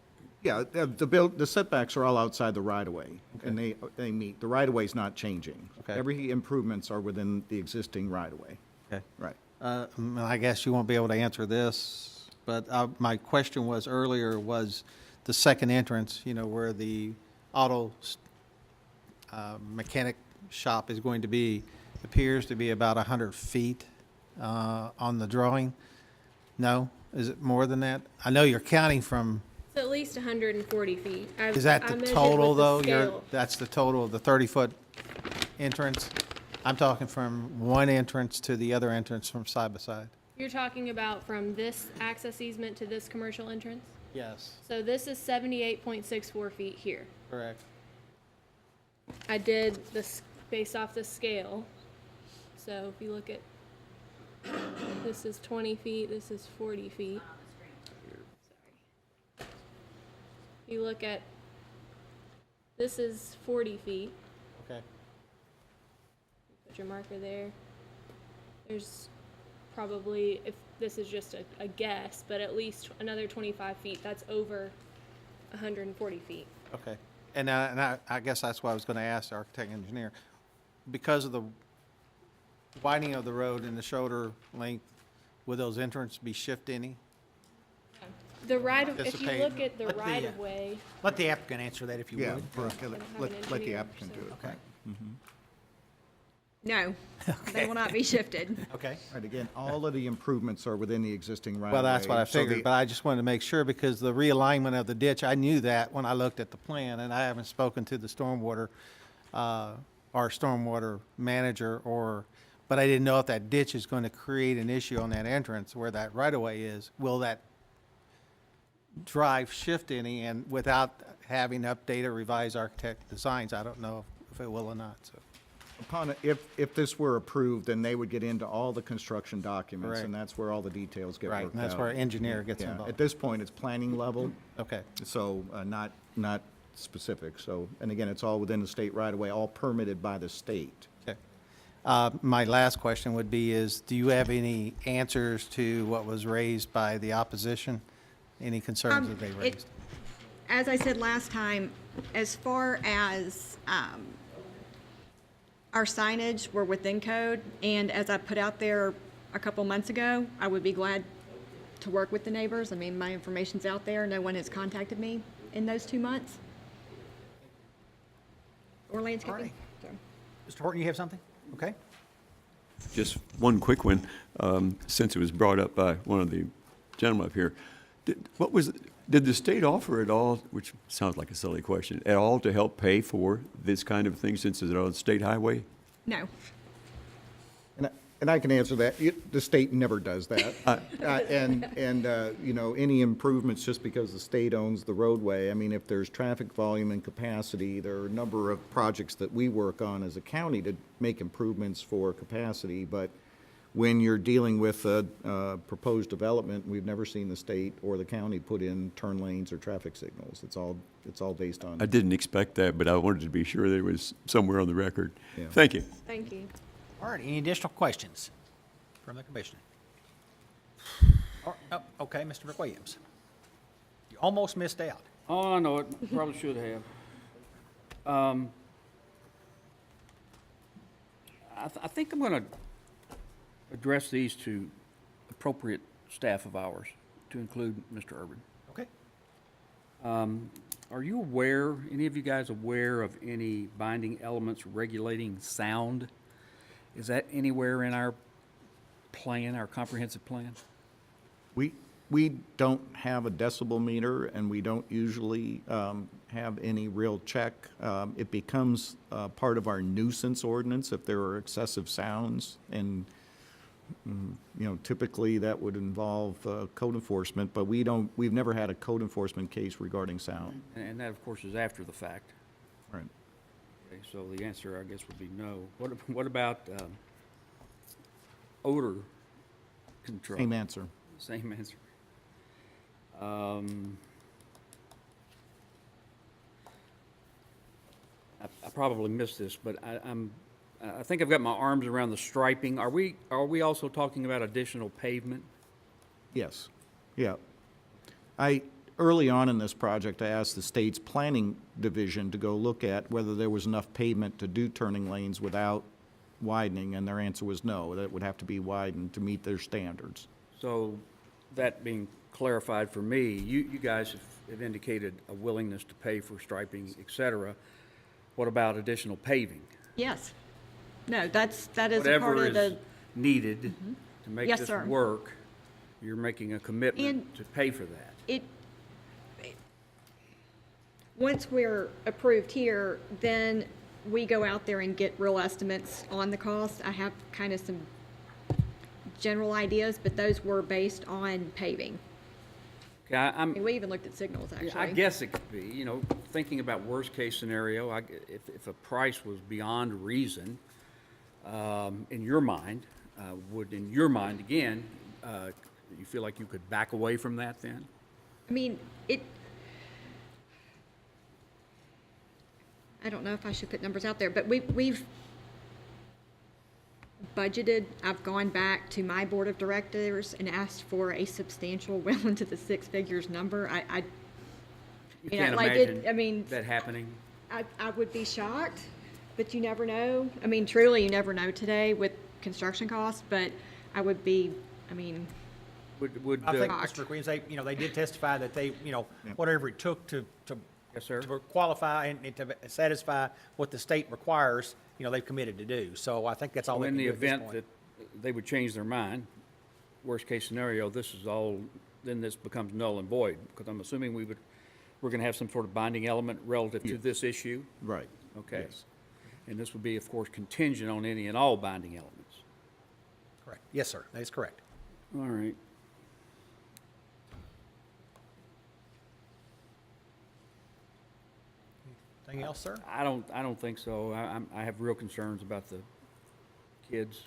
Yeah, the setbacks are all outside the right-of-way, and they meet, the right-of-way's not changing. Okay. Every improvements are within the existing right-of-way. Okay. Right. I guess you won't be able to answer this, but my question was earlier was the second entrance, you know, where the auto mechanic shop is going to be, appears to be about 100 feet on the drawing. No? Is it more than that? I know you're counting from, So at least 140 feet. is that I the measured total, with the though? scale. That's the total of the 30-foot entrance? I'm talking from one entrance to the other entrance from side by side. You're talking about from this access easement to this commercial entrance? Yes. So this is 78.64 feet here. Correct. I did this based off the scale. So if you look at, this is 20 feet, this is 40 feet. Sorry. You look at, this is 40 feet. Okay. Put your marker there. There's probably, if this is just a guess, but at least another 25 feet. That's over 140 feet. Okay. And I guess that's what I was going to ask the architect engineer. Because of the widening of the road and the shoulder length, will those entrances be shift any? The right of, if you Anticipate- look at the Let the, right of way, Let the applicant answer that if you Yeah, would. Brooke, I don't have an let the engineer, applicant do so- it. Okay. No, they will not be shifted. Okay. Right, again, all of the improvements are within the existing right-of-way. Well, that's what I so the- figured, but I just wanted to make sure because the realignment of the ditch, I knew that when I looked at the plan, and I haven't spoken to the stormwater, our stormwater manager, but I didn't know if that ditch is going to create an issue on that entrance where that right-of-way is. Will that drive shift any, and without having to update or revise architect designs, I don't know if it will or not, so. If this were approved, then they would get into all the construction documents, Correct. and that's where all the details get worked Right, out. and that's where engineer gets Yeah, involved. at this point, it's planning level, Okay. so not specific. So, and again, it's all within the state right-of-way, all permitted by the state. Okay. My last question would be is, do you have any answers to what was raised by the opposition? Any concerns that they raised? As I said last time, as far as our signage, we're within code, and as I put out there a couple months ago, I would be glad to work with the neighbors. I mean, my information's out there. No one has contacted me in those 2 months. Or landscaping. Alright. So. Mr. Horton, you have something? Okay. Just one quick one, since it was brought up by one of the gentlemen up here. Did the state offer at all, which sounds like a silly question, at all to help pay for this kind of thing since it's on a state highway? No. And I can answer that. The state never does that. You know, any improvements just because the state owns the roadway, I mean, if there's traffic volume and capacity, there are a number of projects that we work on as a county to make improvements for capacity, but when you're dealing with a proposed development, we've never seen the state or the county put in turn lanes or traffic signals. It's all based on. I didn't expect that, but I wanted to be sure that it was somewhere on the record. Yeah. Thank you. Thank you. All right, any additional questions from the commission? Okay, Mr. McWilliams. You almost missed out. Oh, I know it. Probably should have. I think I'm going to address these to appropriate staff of ours, to include Mr. Urban. Okay. Are you aware, any of you guys aware of any binding elements regulating sound? Is that anywhere in our plan, our comprehensive plan? We don't have a decibel meter, and we don't usually have any real check. It becomes part of our nuisance ordinance if there are excessive sounds, and you know, typically that would involve code enforcement, but we've never had a code enforcement case regarding sound. And that, of course, is after the fact. Right. Okay, so the answer, I guess, would be no. What about odor control? Same answer. Same answer. I probably missed this, but I think I've got my arms around the striping. Are we also talking about additional pavement? Yes, yeah. Early on in this project, I asked the state's planning division to go look at whether there was enough pavement to do turning lanes without widening, and their answer was no, that it would have to be widened to meet their standards. So that being clarified for me, you guys have indicated a willingness to pay for striping, et cetera. What about additional paving? Yes. No, that is a part of Whatever the. is needed to make Yes, this sir. work, you're making a commitment to pay for that. Once we're approved here, then we go out there and get real estimates on the cost. I have kind of some general ideas, but those were based on paving. Okay, I mean, we even looked at signals, actually. I guess it could be, you know, thinking about worst-case scenario, if a price was beyond reason, in your mind, again, you feel like you could back away from that then? I mean, I don't know if I should put numbers out there, but we've budgeted, I've gone back to my board of directors and asked for a substantial, well into the six figures number. You can't imagine that happening? I would be shocked, but you never know. I mean, truly, you never know today with construction costs, but I would be, I mean, I think, Mr. McWilliams, they did testify that they, whatever it took to Yes, sir. to qualify and to satisfy what the state requires, they've committed to do. So I think that's all they in can the do at this event point. that they would change their mind, worst-case scenario, then this becomes null and void, because I'm assuming we're going to have some sort of binding element relative to this issue? Right. Okay. Yes. And this would be, of course, contingent on any and all binding elements. Correct. Yes, sir. That is correct. All right. Anything else, sir? I don't think so. I have real concerns about the kids.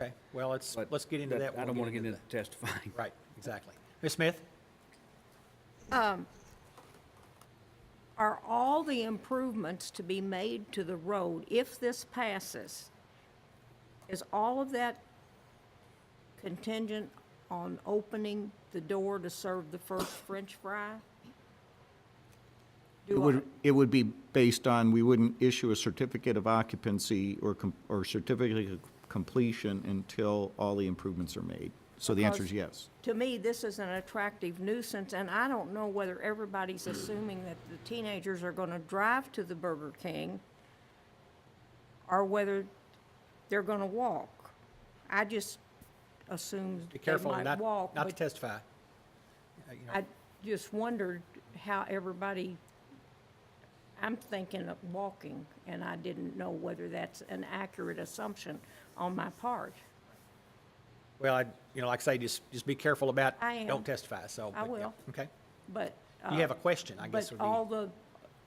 Okay. Well, let's get into that. I don't want to get into testifying. Right. Exactly. Ms. Smith? Are all the improvements to be made to the road, if this passes, is all of that contingent on opening the door to serve the first French fry? It would be based on, we wouldn't issue a certificate of occupancy or certificate of completion until all the improvements are made. So the answer is yes. To me, this is an attractive nuisance, and I don't know whether everybody's assuming that the teenagers are going to drive to the Burger King, or whether they're gonna walk. I just assumed Be they careful might walk, not to but testify. I just wondered how everybody, I'm thinking of walking, and I didn't know whether that's an accurate assumption on my part. Well, like I say, just be careful about, I am. don't testify, so. I but yeah, will. Okay. But. You have a question, I guess But would be.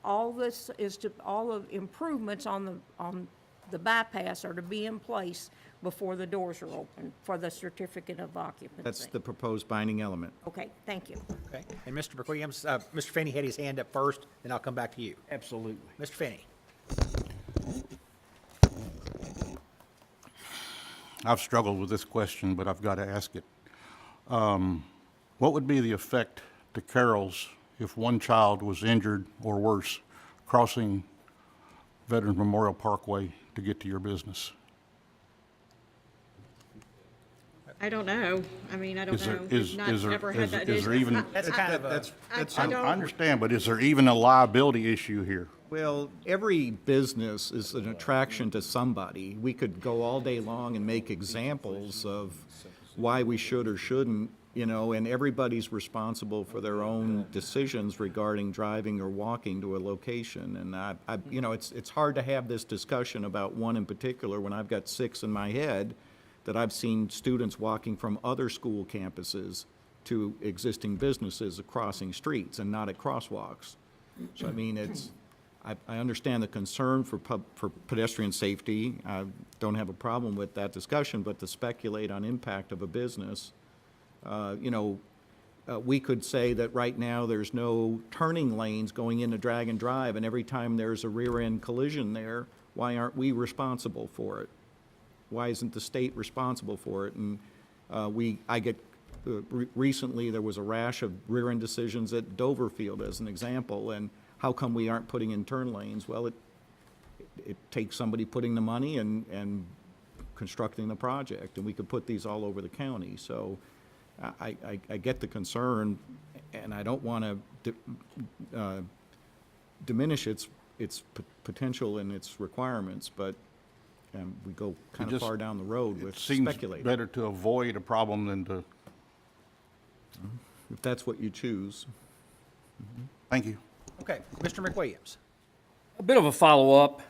all the improvements on the bypass are to be in place before the doors are open for the certificate of occupancy. That's the proposed binding element. Okay, thank you. Okay, and Mr. McWilliams, Mr. Finney had his hand up first, then I'll come back to you. Absolutely. Mr. Finney? I've struggled with this question, but I've got to ask it. What would be the effect to Carroll's if one child was injured or worse crossing Veterans Memorial Parkway to get to your business? I don't know. I mean, I don't Is there, know. is, We've not is there, ever had is, that is there issue. even, That's kind of a, I I don't. understand, but is there even a liability issue here? Well, every business is an attraction to somebody. We could go all day long and make examples of why we should or shouldn't, and everybody's responsible for their own decisions regarding driving or walking to a location. And it's hard to have this discussion about one in particular when I've got 6 in my head that I've seen students walking from other school campuses to existing businesses crossing streets and not at crosswalks. So, I mean, I understand the concern for pedestrian safety. I don't have a problem with that discussion, but to speculate on impact of a business, we could say that right now there's no turning lanes going into Dragon Drive, and every time there's a rear-end collision there, why aren't we responsible for it? Why isn't the state responsible for it? And recently there was a rash of rear-end decisions at Doverfield as an example, and how come we aren't putting in turn lanes? Well, it takes somebody putting the money and constructing the project, and we could put these all over the county. So I get the concern, and I don't want to diminish its potential and its requirements, but we go kind of far down the road with It seems speculating. better to avoid a problem than to, If that's what you choose. thank you. okay, Mr. McWilliams? A bit of a follow-up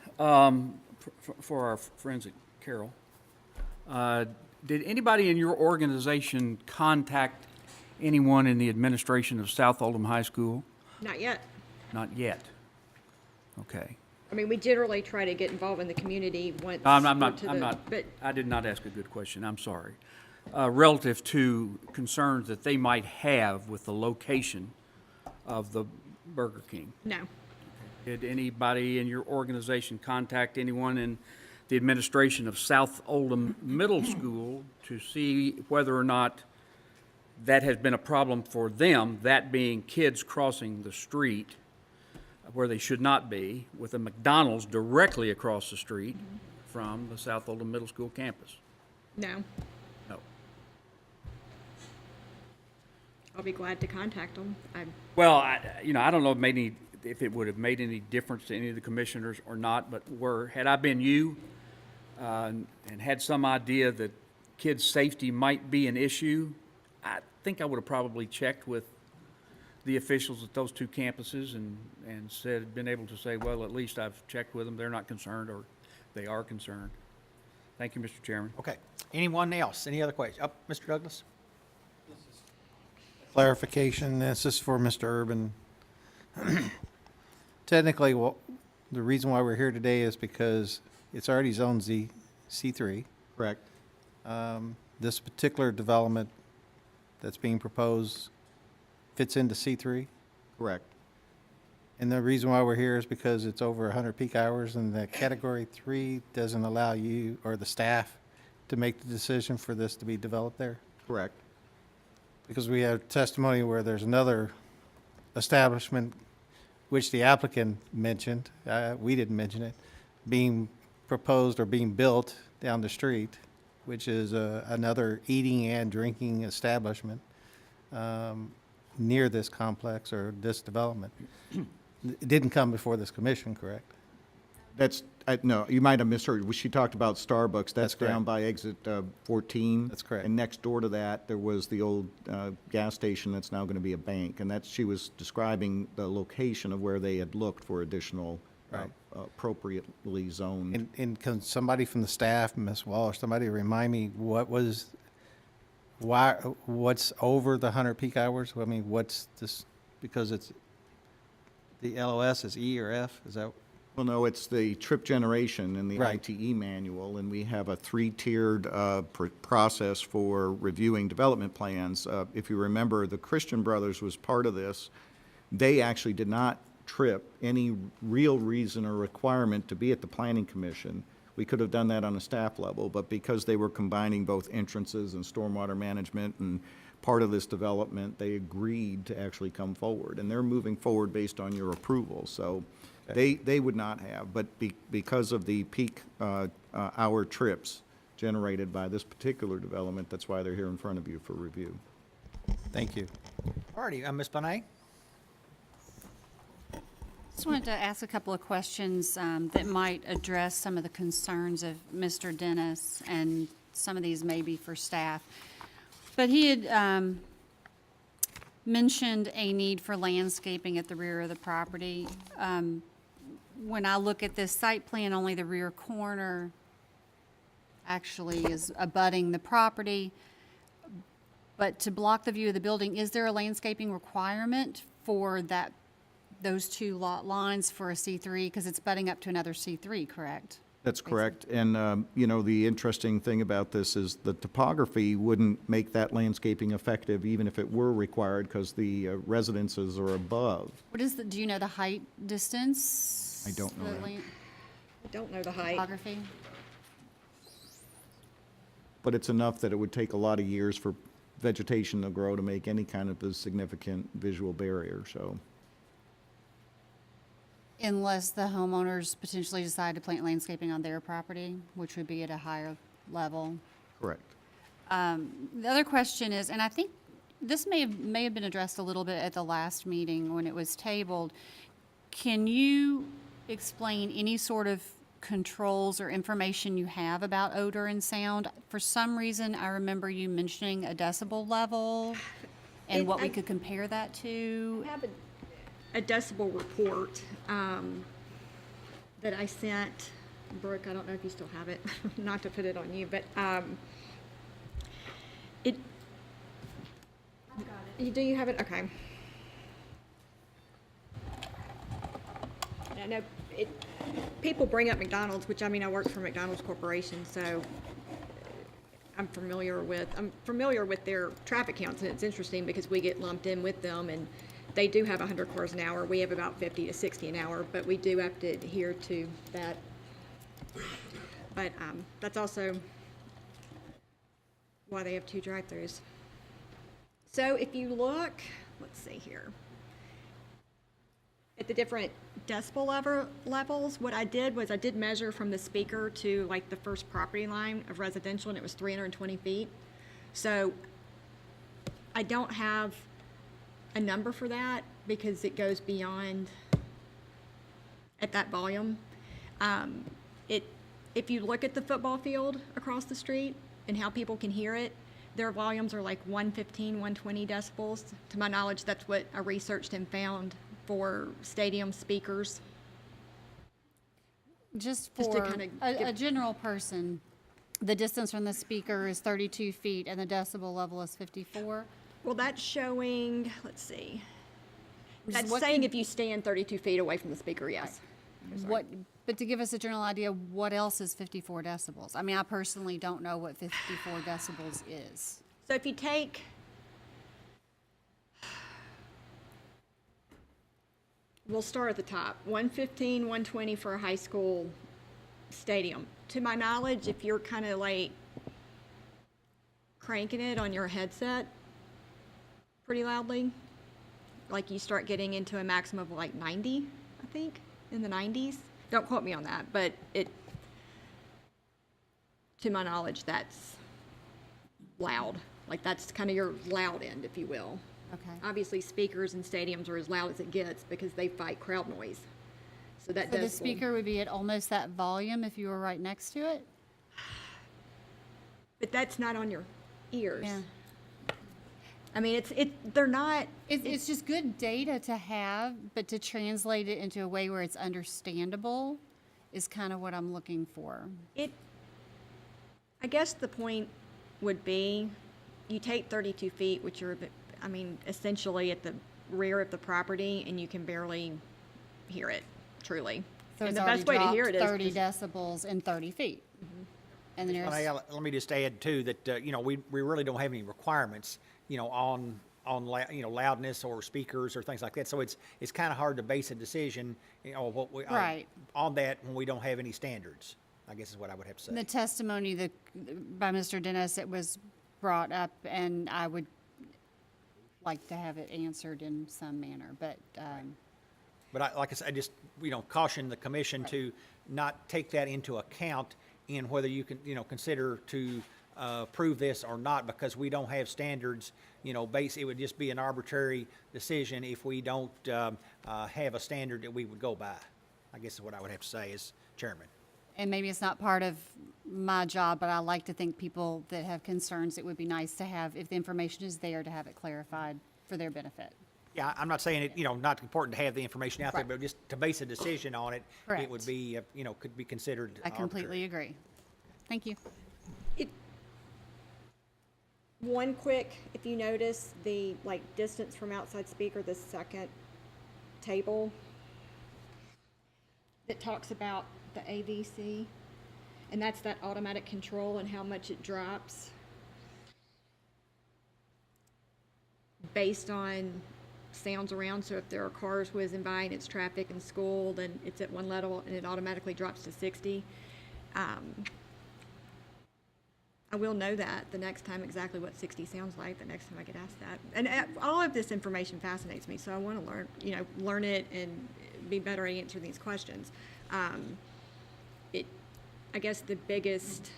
for our friends at Carroll. Did anybody in your organization contact anyone in the administration of South Oldham High School? Not yet. Not yet. Okay. I mean, we generally try to get involved in the community once. I'm we're not, to I'm the- not, But I did not ask a good question, I'm sorry. Relative to concerns that they might have with the location of the Burger King. no, Did anybody in your organization contact anyone in the administration of South Oldham Middle School to see whether or not that has been a problem for them, that being kids crossing the street where they should not be, with a McDonald's directly across the street from the South Oldham Middle School campus? no. No. I'll be glad to contact them. Well, I don't know if it would have made any difference to any of the commissioners or not, but had I been you, and had some idea that kids' safety might be an issue, I think I would have probably checked with the officials at those 2 campuses and been able to say, well, at least I've checked with them, they're not concerned, or they are concerned. Thank you, Mr. Chairman. Okay, anyone else, any other questions? Mr. Douglas? Clarification, this is for Mr. Urban. Technically, the reason why we're here today is because it's already zoned C3. Correct. This particular development that's being proposed fits into C3. Correct. And the reason why we're here is because it's over 100 peak hours, and the Category 3 doesn't allow you or the staff to make the decision for this to be developed there. Correct. Because we have testimony where there's another establishment, which the applicant mentioned, we didn't mention it, being proposed or being built down the street, which is another eating and drinking establishment near this complex or this development. It didn't come before this commission, correct? That's, no, you might have misheard. She talked about Starbucks. That's correct. down by exit 14. That's correct. And next door to that, there was the old gas station that's now going to be a bank. And she was describing the location of where they had looked for additional Right. appropriately zoned. And can somebody from the staff, Ms. Walsh, somebody remind me what's over the 100 peak hours? I mean, what's this, because it's, the LOS is E or F, is that? Well, no, it's the trip generation in the Right. ITE manual, and we have a three-tiered process for reviewing development plans. If you remember, the Christian Brothers was part of this. They actually did not trip any real reason or requirement to be at the Planning Commission. We could have done that on a staff level, but because they were combining both entrances and stormwater management and part of this development, they agreed to actually come forward. And they're moving forward based on your approval. So they would not have, but because of the peak hour trips generated by this particular development, that's why they're here in front of you for review. Thank you. All righty, Ms. Bonet? Just wanted to ask a couple of questions that might address some of the concerns of Mr. Dennis, and some of these may be for staff. But he had mentioned a need for landscaping at the rear of the property. When I look at this site plan, only the rear corner actually is abutting the property. But to block the view of the building, is there a landscaping requirement for those two lot lines for a C3? Because it's butting up to another C3, correct? That's correct. And, you know, the interesting thing about this is the topography wouldn't make that landscaping effective even if it were required, because the residences are above. What is do you know the height distance? I don't know The that. lan- I don't know the height. Topography? But it's enough that it would take a lot of years for vegetation to grow to make any kind of a significant visual barrier, so. Unless the homeowners potentially decide to plant landscaping on their property, which would be at a higher level. Correct. The other question is, and I think this may have been addressed a little bit at the last meeting when it was tabled. Can you explain any sort of controls or information you have about odor and sound? For some reason, I remember you mentioning a decibel level and what we could compare that to. I have a decibel report that I sent Brooke. I don't know if you still have it, not to put it on you, but do you have it? Okay. I know people bring up McDonald's, which, I mean, I work for McDonald's Corporation, so I'm familiar with their traffic counts, and it's interesting because we get lumped in with them, and they do have 100 cars an hour. We have about 50 to 60 an hour, but we do have to adhere to that. But that's also why they have 2 drive-throughs. So if you look, let's see here, at the different decibel levels, what I did was I did measure from the speaker to like the first property line of residential, and it was 320 feet. So I don't have a number for that because it goes beyond at that volume. If you look at the football field across the street and how people can hear it, their volumes are like 115, 120 decibels. To my knowledge, that's what I researched and found for stadium speakers. Just Just to for kinda a general person, the distance from the speaker is 32 feet and the decibel level is 54. Well, that's showing, let's see. That's what saying can- if you stand 32 feet away from the speaker, yes. But to give us a general idea, what else is 54 decibels? I mean, I personally don't know what 54 decibels is. So if you take, we'll start at the top, 115, 120 for a high school stadium. To my knowledge, if you're kind of like cranking it on your headset pretty loudly, like you start getting into a maximum of like 90, I think, in the 90s. Don't quote me on that, but to my knowledge, that's loud. Like that's kind of your loud end, if you will. Okay. Obviously, speakers in stadiums are as loud as it gets because they fight crowd noise. So that So the decibel- speaker would be at almost that volume if you were right next to it? But that's not on your ears. Yeah. I mean, they're not. It's just good data to have, but to translate it into a way where it's understandable is kind of what I'm looking for. I guess the point would be, you take 32 feet, which are, I mean, essentially at the rear of the property, and you can barely hear it, truly. So And it's the already best way to hear dropped it is 30 just- decibels in 30 feet. And then Well, there's, Let me just add too that, we really don't have any requirements, on loudness or speakers or things like that. So it's kind of hard to base a decision, Right. on that when we don't have any standards, I guess is what I would have to say. the testimony by Mr. Dennis, it was brought up, and I would like to have it answered in some manner, but, But like I said, I just, caution the commission to not take that into account in whether you can, consider to approve this or not, because we don't have standards, it would just be an arbitrary decision if we don't have a standard that we would go by, I guess is what I would have to say as chairman. and maybe it's not part of my job, but I like to think people that have concerns, it would be nice to have, if the information is there, to have it clarified for their benefit. Yeah, I'm not saying it, not important to have the information out there, Right. but just to base a decision on it, it Correct. would be, could be considered I completely agree. Thank you. One quick, if you notice the distance from outside speaker, the second table that talks about the AVC, and that's that automatic control and how much it drops based on sounds around. So if there are cars whizzing by and it's traffic and school, then it's at one level and it automatically drops to 60. I will know that the next time exactly what 60 sounds like, the next time I get asked that. And all of this information fascinates me, so I want to learn it and be better at answering these questions. I guess the biggest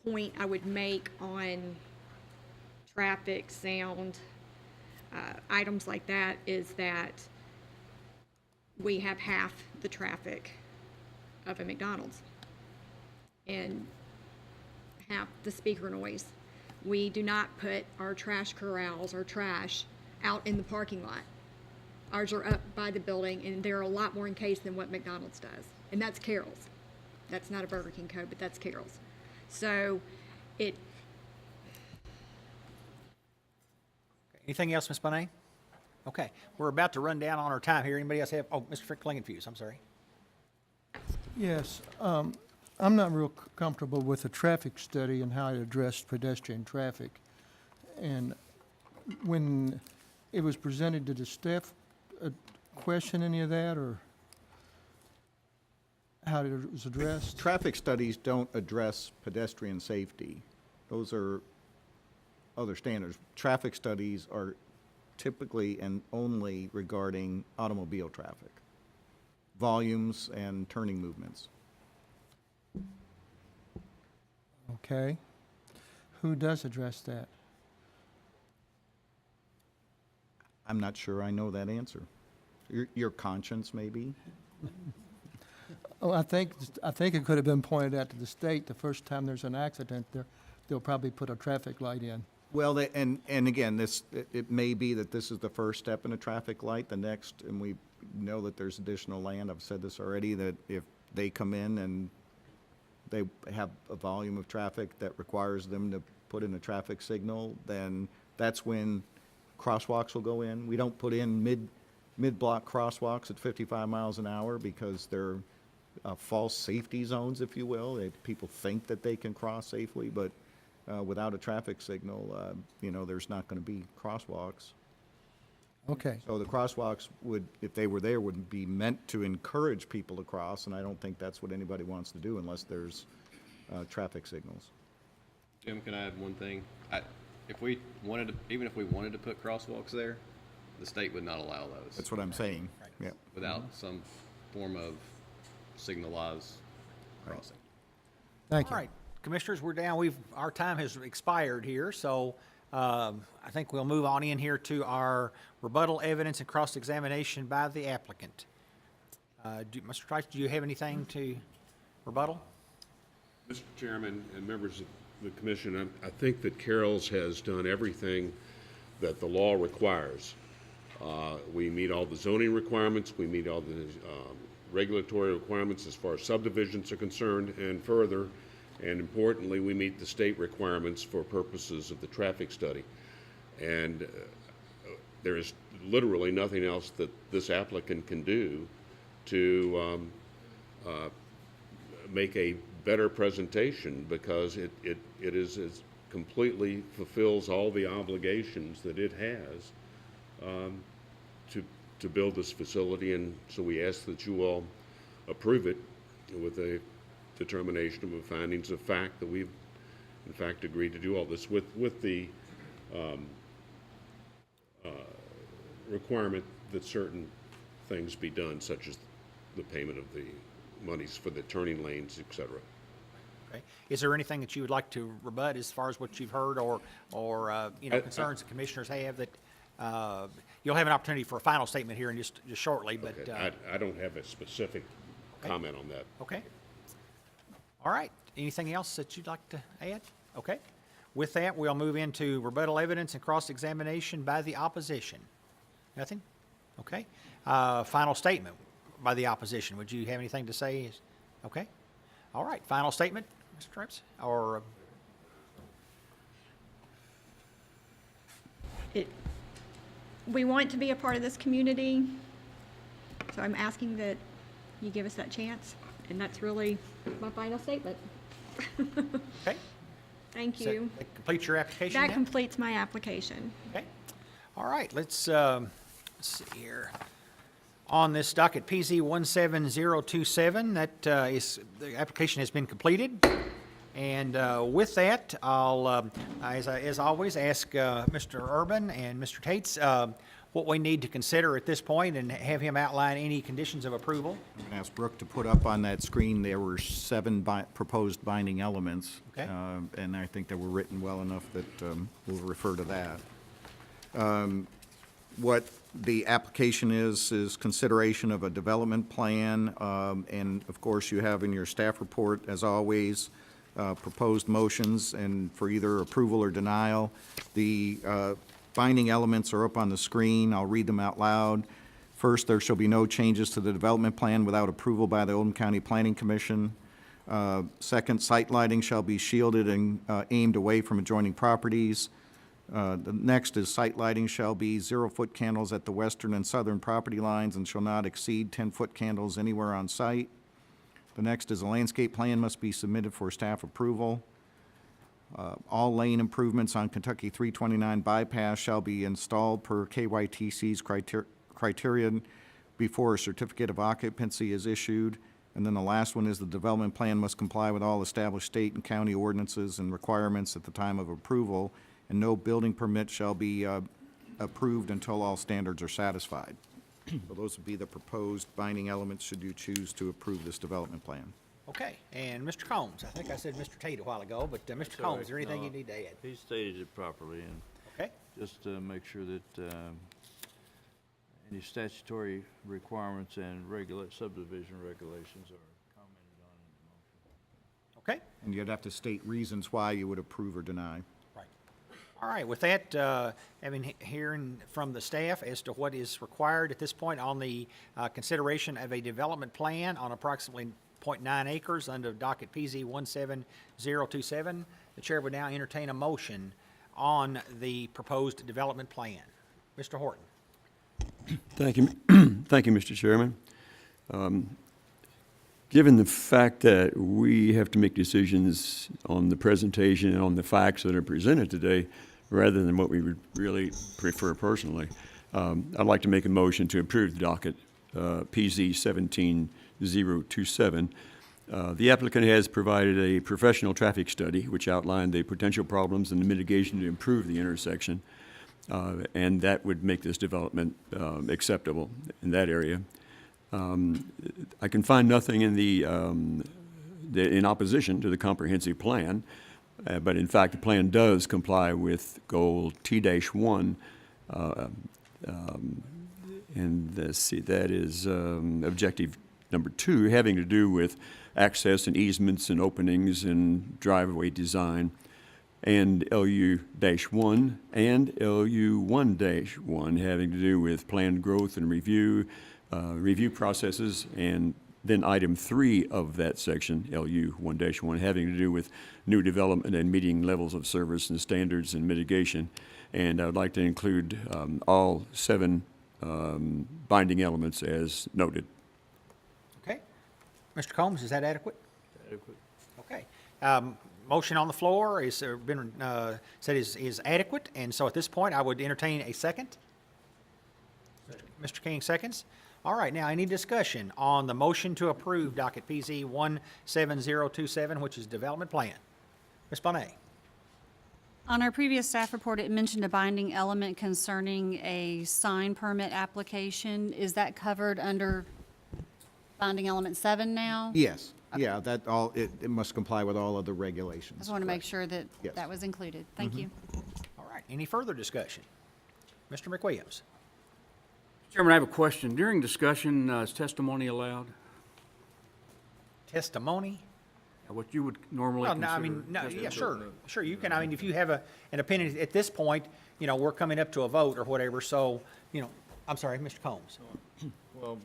point I would make on traffic, sound, items like that is that we have half the traffic of a McDonald's and half the speaker noise. We do not put our trash corrals or trash out in the parking lot. Ours are up by the building, and they're a lot more encased than what McDonald's does. And that's Carroll's. That's not a Burger King code, but that's Carroll's. So Anything else, Ms. Bonet? Okay, we're about to run down on our time here. Anybody else have, Mr. Frick Klingenfuse, I'm sorry. Yes, I'm not real comfortable with the traffic study and how it addressed pedestrian traffic. And when it was presented to the staff, question any of that, or how it was addressed? Traffic studies don't address pedestrian safety. Those are other standards. Traffic studies are typically and only regarding automobile traffic, volumes and turning movements. Okay. Who does address that? I'm not sure I know that answer. Your conscience, maybe? Oh, I think it could have been pointed out to the state the first time there's an accident, they'll probably put a traffic light in. Well, and again, it may be that this is the first step in a traffic light. The next, and we know that there's additional land, I've said this already, that if they come in and they have a volume of traffic that requires them to put in a traffic signal, then that's when crosswalks will go in. We don't put in mid-block crosswalks at 55 miles an hour because they're false safety zones, if you will. People think that they can cross safely, but without a traffic signal, there's not going to be crosswalks. Okay. So the crosswalks would, if they were there, would be meant to encourage people to cross, and I don't think that's what anybody wants to do unless there's traffic signals. Jim, can I add one thing? If we wanted to, even if we wanted to put crosswalks there, the state would not allow those. That's what I'm saying. Yeah. Without some form of signalized crossing. Thank you. All right, Commissioners, we're down. Our time has expired here, so I think we'll move on in here to our rebuttal evidence and cross-examination by the applicant. Mr. Trice, do you have anything to rebuttal? Mr. Chairman and members of the commission, I think that Carroll's has done everything that the law requires. We meet all the zoning requirements, we meet all the regulatory requirements as far as subdivisions are concerned, and further, and importantly, we meet the state requirements for purposes of the traffic study. And there is literally nothing else that this applicant can do to make a better presentation, because it completely fulfills all the obligations that it has to build this facility. And so we ask that you all approve it with a determination of findings of fact that we've in fact agreed to do all this with the requirement that certain things be done, such as the payment of the monies for the turning lanes, et cetera. Okay. Is there anything that you would like to rebut as far as what you've heard, or concerns the commissioners have that you'll have an opportunity for a final statement here in just shortly, but Okay. I don't have a specific comment on that. okay. All right. Anything else that you'd like to add? Okay. With that, we'll move into rebuttal evidence and cross-examination by the opposition. Nothing? Okay. Final statement by the opposition. Would you have anything to say? Okay. All right. Final statement, Mr. Trips? Or We want to be a part of this community, so I'm asking that you give us that chance, and that's really my final statement. okay. Thank So you. that completes your application That now? completes my application. Okay. All right, let's see here. On this docket PZ 17027, that is, the application has been completed. And with that, I'll, as always, ask Mr. Urban and Mr. Tates what we need to consider at this point, and have him outline any conditions of approval. I'm going to ask Brooke to put up on that screen, there were 7 proposed binding elements. Okay. And I think they were written well enough that we'll refer to that. What the application is consideration of a development plan, and of course, you have in your staff report, as always, proposed motions, and for either approval or denial. The binding elements are up on the screen. I'll read them out loud. First, there shall be no changes to the development plan without approval by the Oldham County Planning Commission. Second, site lighting shall be shielded and aimed away from adjoining properties. The next is site lighting shall be 0-foot candles at the western and southern property lines and shall not exceed 10-foot candles anywhere on site. The next is a landscape plan must be submitted for staff approval. All lane improvements on Kentucky 329 bypass shall be installed per KYTC's criterion before a certificate of occupancy is issued. And then the last one is the development plan must comply with all established state and county ordinances and requirements at the time of approval, and no building permit shall be approved until all standards are satisfied. So those would be the proposed binding elements should you choose to approve this development plan. Okay, and Mr. Combs, I think I said Mr. Tate a while ago, but Mr. Combs, is there anything you need to add? He stated it properly, and Okay. just to make sure that any statutory requirements and subdivision regulations are commented on in the motion. Okay. And you'd have to state reasons why you would approve or deny. All right, with that, hearing from the staff as to what is required at this point on the consideration of a development plan on approximately 0.9 acres under docket PZ 17027, the chair would now entertain a motion on the proposed development plan. Mr. Horton. Thank you, thank you, Mr. Chairman. Given the fact that we have to make decisions on the presentation and on the facts that are presented today, rather than what we would really prefer personally, I'd like to make a motion to approve the docket PZ 17027. The applicant has provided a professional traffic study which outlined the potential problems and the mitigation to improve the intersection, and that would make this development acceptable in that area. I can find nothing in in opposition to the comprehensive plan, but in fact, the plan does comply with goal T-1, and let's see, that is objective number 2, having to do with access and easements and openings and driveway design, and LU-1 and LU-1-1 having to do with planned growth and review processes, and then item 3 of that section, LU-1-1, having to do with new development and meeting levels of service and standards and mitigation. And I would like to include all 7 binding elements as noted. Okay. Mr. Combs, is that adequate? Adequate. Okay. Motion on the floor is been said is adequate, and so at this point, I would entertain a second. Mr. King seconds. All right, now any discussion on the motion to approve docket PZ 17027, which is development plan? Ms. Bonet. On our previous staff report, it mentioned a binding element concerning a sign permit application. Is that covered under binding element 7 now? Yes, yeah, that all, it must comply with all of the regulations. I just want to make sure that Yes. that was included. Thank you. All right, any further discussion? Mr. McWilliams. Chairman, I have a question. During discussion, is testimony allowed? Testimony? What you would normally Well, consider? no, I mean, no, yeah, testimony? sure, you can, I mean, if you have an opinion, at this point, you know, we're coming up to a vote or whatever, so, you know, I'm sorry, Mr. Combs. Well,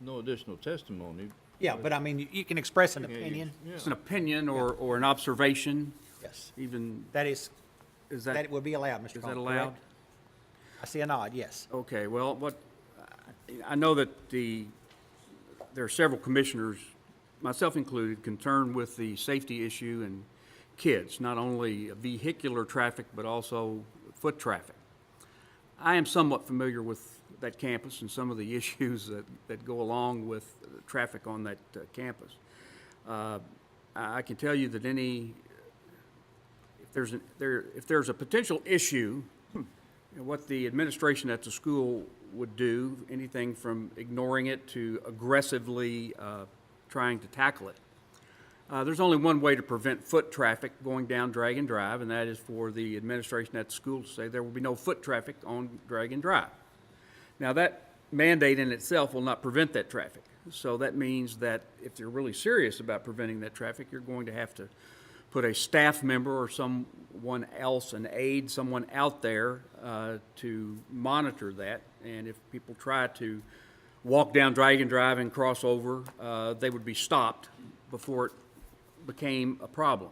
no additional testimony. Yeah, but I mean, you can express an opinion. It's an opinion or an observation, Yes, even, that is, is that would be allowed, Mr. Combs. is that allowed? correct? I see a nod, yes. Okay, well, I know that there are several commissioners, myself included, concerned with the safety issue and kids, not only vehicular traffic, but also foot traffic. I am somewhat familiar with that campus and some of the issues that go along with traffic on that campus. I can tell you that if there's a potential issue, what the administration at the school would do, anything from ignoring it to aggressively trying to tackle it. There's only one way to prevent foot traffic going down Dragon Drive, and that is for the administration at the school to say there will be no foot traffic on Dragon Drive. Now, that mandate in itself will not prevent that traffic. So that means that if you're really serious about preventing that traffic, you're going to have to put a staff member or someone else, an aide, someone out there to monitor that. And if people try to walk down Dragon Drive and cross over, they would be stopped before it became a problem.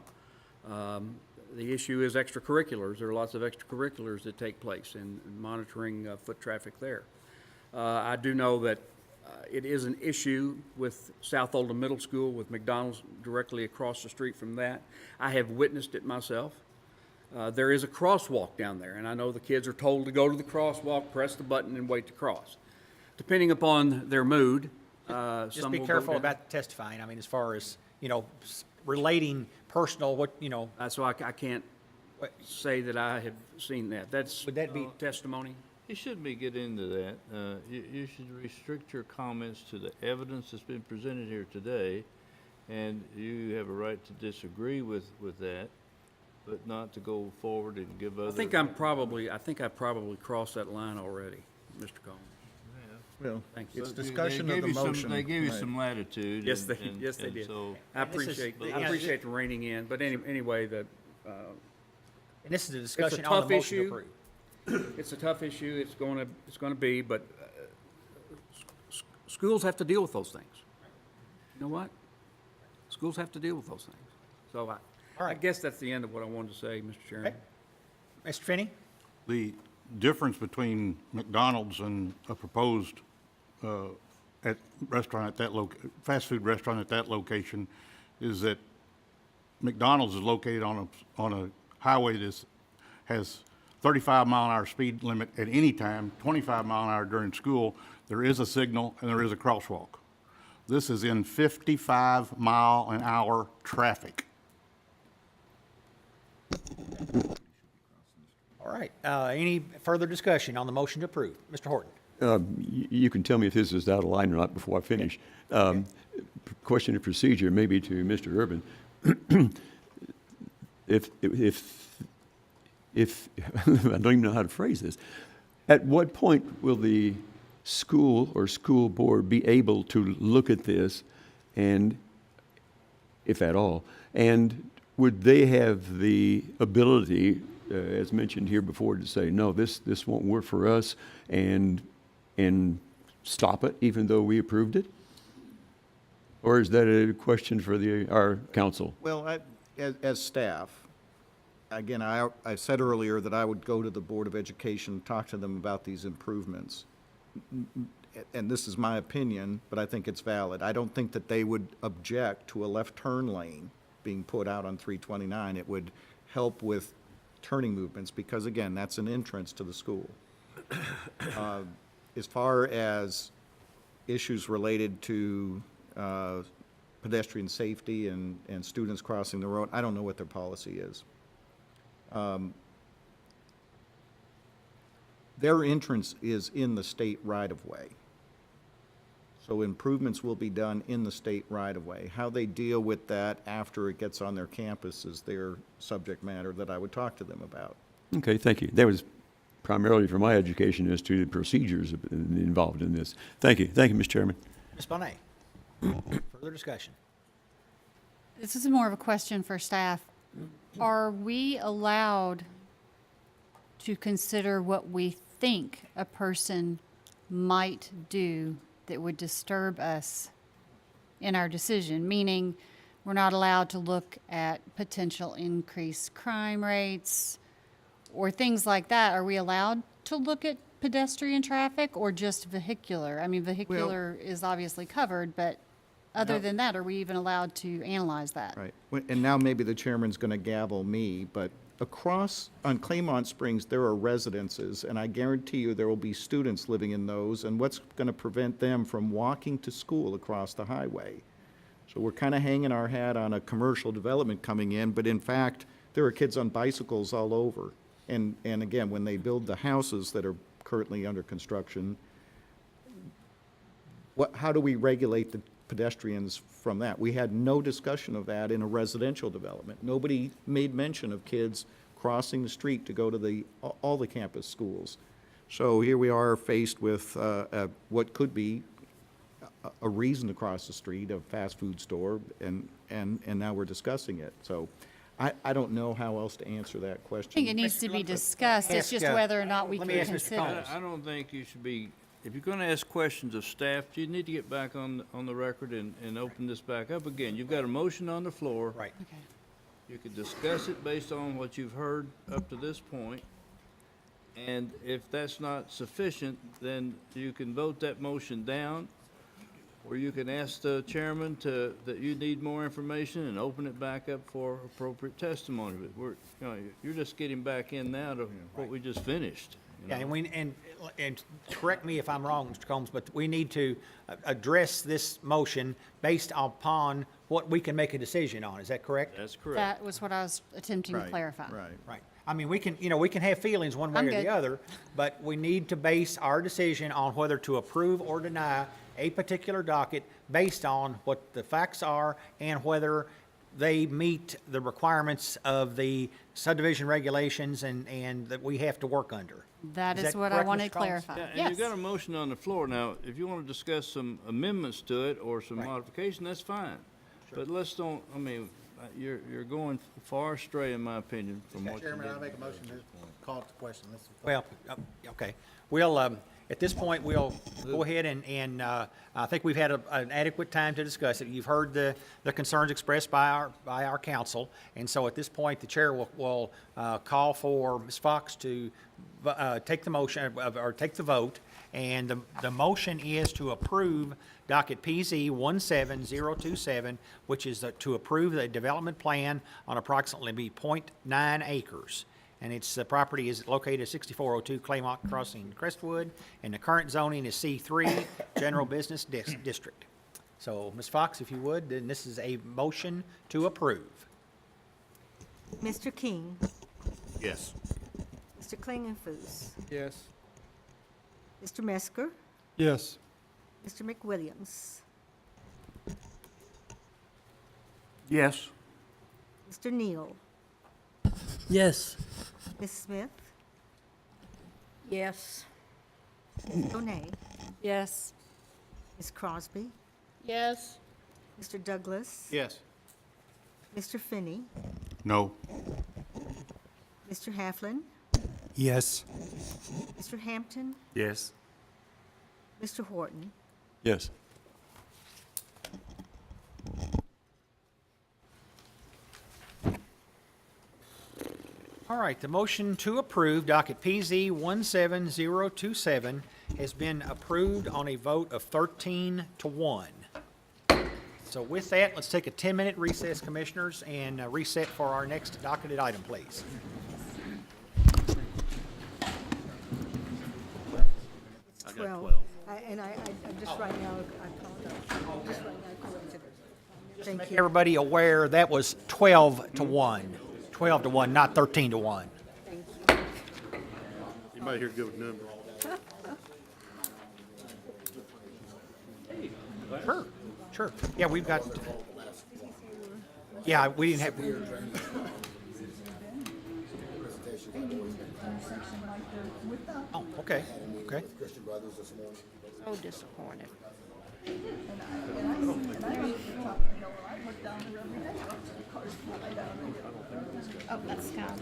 The issue is extracurriculars. There are lots of extracurriculars that take place in monitoring foot traffic there. I do know that it is an issue with South Oldham Middle School, with McDonald's directly across the street from that. I have witnessed it myself. There is a crosswalk down there, and I know the kids are told to go to the crosswalk, press the button, and wait to cross. Depending upon their mood, Just some be will go careful down. about testifying, I mean, as far as, you know, relating personal, what, you know. So I can't say that I have seen that. Would that be testimony? You shouldn't be getting into that. You should restrict your comments to the evidence that's been presented here today, and you have a right to disagree with that, but not to go forward and give other. I think I probably crossed that line already, Mr. Combs. Well, Thank you. it's They discussion of gave the you some- motion. They gave you right. some latitude. Yes, and- they, and- yes, they and did. so- I appreciate the reining in, but anyway, And this is a it's a discussion on tough the motion to issue. approve. It's a tough issue. It's going to be, but schools have to deal with those things. You know what? Schools have to deal with those things. So I guess that's the end of what I wanted to say, Mr. Chairman. Okay. Mr. Finney? The difference between McDonald's and a proposed restaurant at that fast food restaurant at that location is that McDonald's is located on a highway that has 35-mile-an-hour speed limit at any time, 25-mile-an-hour during school. There is a signal and there is a crosswalk. This is in 55-mile-an-hour traffic. All right, any further discussion on the motion to approve? Mr. Horton? You can tell me if this is out of line or not before I finish. Question of procedure, maybe to Mr. Urban. If I don't even know how to phrase this, at what point will the school or school board be able to look at this and, if at all, and would they have the ability, as mentioned here before, to say, no, this won't work for us, and stop it even though we approved it? Or is that a question for our council? Well, as staff, again, I said earlier that I would go to the Board of Education, talk to them about these improvements. And this is my opinion, but I think it's valid. I don't think that they would object to a left turn lane being put out on 329. It would help with turning movements because, again, that's an entrance to the school. As far as issues related to pedestrian safety and students crossing the road, I don't know what their policy is. Their entrance is in the state right-of-way. So improvements will be done in the state right-of-way. How they deal with that after it gets on their campus is their subject matter that I would talk to them about. Okay, thank you. That was primarily for my education as to the procedures involved in this. Thank you. Thank you, Mr. Chairman. Ms. Bonet, further discussion? This is more of a question for staff. Are we allowed to consider what we think a person might do that would disturb us in our decision? Meaning, we're not allowed to look at potential increased crime rates or things like that. Are we allowed to look at pedestrian traffic or just vehicular? I mean, vehicular is obviously covered, but other than that, are we even allowed to analyze that? Right. And now maybe the chairman's going to gavel me, but across on Claymont Springs, there are residences, and I guarantee you there will be students living in those, and what's going to prevent them from walking to school across the highway? So we're kind of hanging our hat on a commercial development coming in, but in fact, there are kids on bicycles all over. And again, when they build the houses that are currently under construction, how do we regulate the pedestrians from that? We had no discussion of that in a residential development. Nobody made mention of kids crossing the street to go to all the campus schools. So here we are faced with what could be a reason to cross the street, a fast food store, and now we're discussing it. So I don't know how else to answer that question. I think it needs to be discussed. It's just whether or not we can consider it. I don't think you should be, if you're going to ask questions of staff, you need to get back on the record and open this back up again. You've got a motion on the floor. Right. Okay. You could discuss it based on what you've heard up to this point. And if that's not sufficient, then you can vote that motion down, or you can ask the chairman that you need more information and open it back up for appropriate testimony. But you're just getting back in now to what we just finished. Yeah, and correct me if I'm wrong, Mr. Combs, but we need to address this motion based upon what we can make a decision on. Is that correct? That's correct. That was what I was attempting to clarify. Right. I mean, we can have feelings one way I'm or good. the other, but we need to base our decision on whether to approve or deny a particular docket based on what the facts are and whether they meet the requirements of the subdivision regulations and that we have to work under. That is what I correct, wanted Mr. Collins? clarified. Yeah, and Yes. you've got a motion on the floor. Now, if you want to discuss some amendments to it or some modification, that's fine. But you're going far astray, in my opinion, from what you did. Chairman, I make a motion to call it the question. Well, okay. We'll, at this point, we'll go ahead and I think we've had an adequate time to discuss it. You've heard the concerns expressed by our council, and so at this point, the chair will call for Ms. Fox to take the motion, or take the vote, and the motion is to approve docket PZ 17027, which is to approve the development plan on approximately 0.9 acres. And the property is located at 6402 Claymont Crossing, Crestwood, and the current zoning is C3, General Business District. So, Ms. Fox, if you would, then this is a motion to approve. Mr. King, Yes. Mr. Klingenfuss, Yes. Mr. Mesker, Yes. Mr. McWilliams, Yes. Mr. Neal, Yes. Ms. Smith, Yes. Ms. Bonet, Yes. Ms. Crosby, Yes. Mr. Douglas, Yes. Mr. Finney, No. Mr. Halflin, Yes. Mr. Hampton, Yes. Mr. Horton. Yes. All right, the motion to approve docket PZ 17027 has been approved on a vote of 13 to 1. So with that, let's take a 10-minute recess, Commissioners, and reset for our next docketed item, please. It's 12. And I just right now, I apologize. Just right now, corrected it. Thank you. Everybody aware, that was 12 to 1. 12 to 1, not 13 to 1. Anybody here good with numbers? Sure, sure. Yeah, we've got, yeah, we didn't have, oh, okay, okay. So disappointed. Oh, that's kind.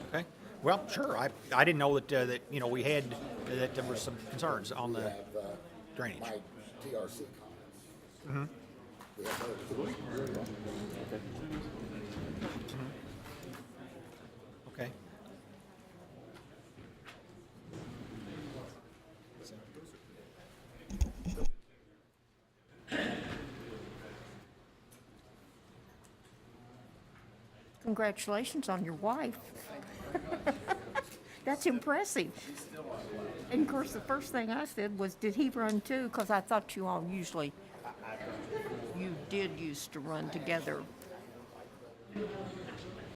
Okay, well, sure, I didn't know that, that, you know, we had, that there were some concerns on the drainage. Mhm. Okay. Congratulations on your wife. That's impressive. And of course, the first thing I said was, did he run too? Because I thought you all usually, you did used to run together.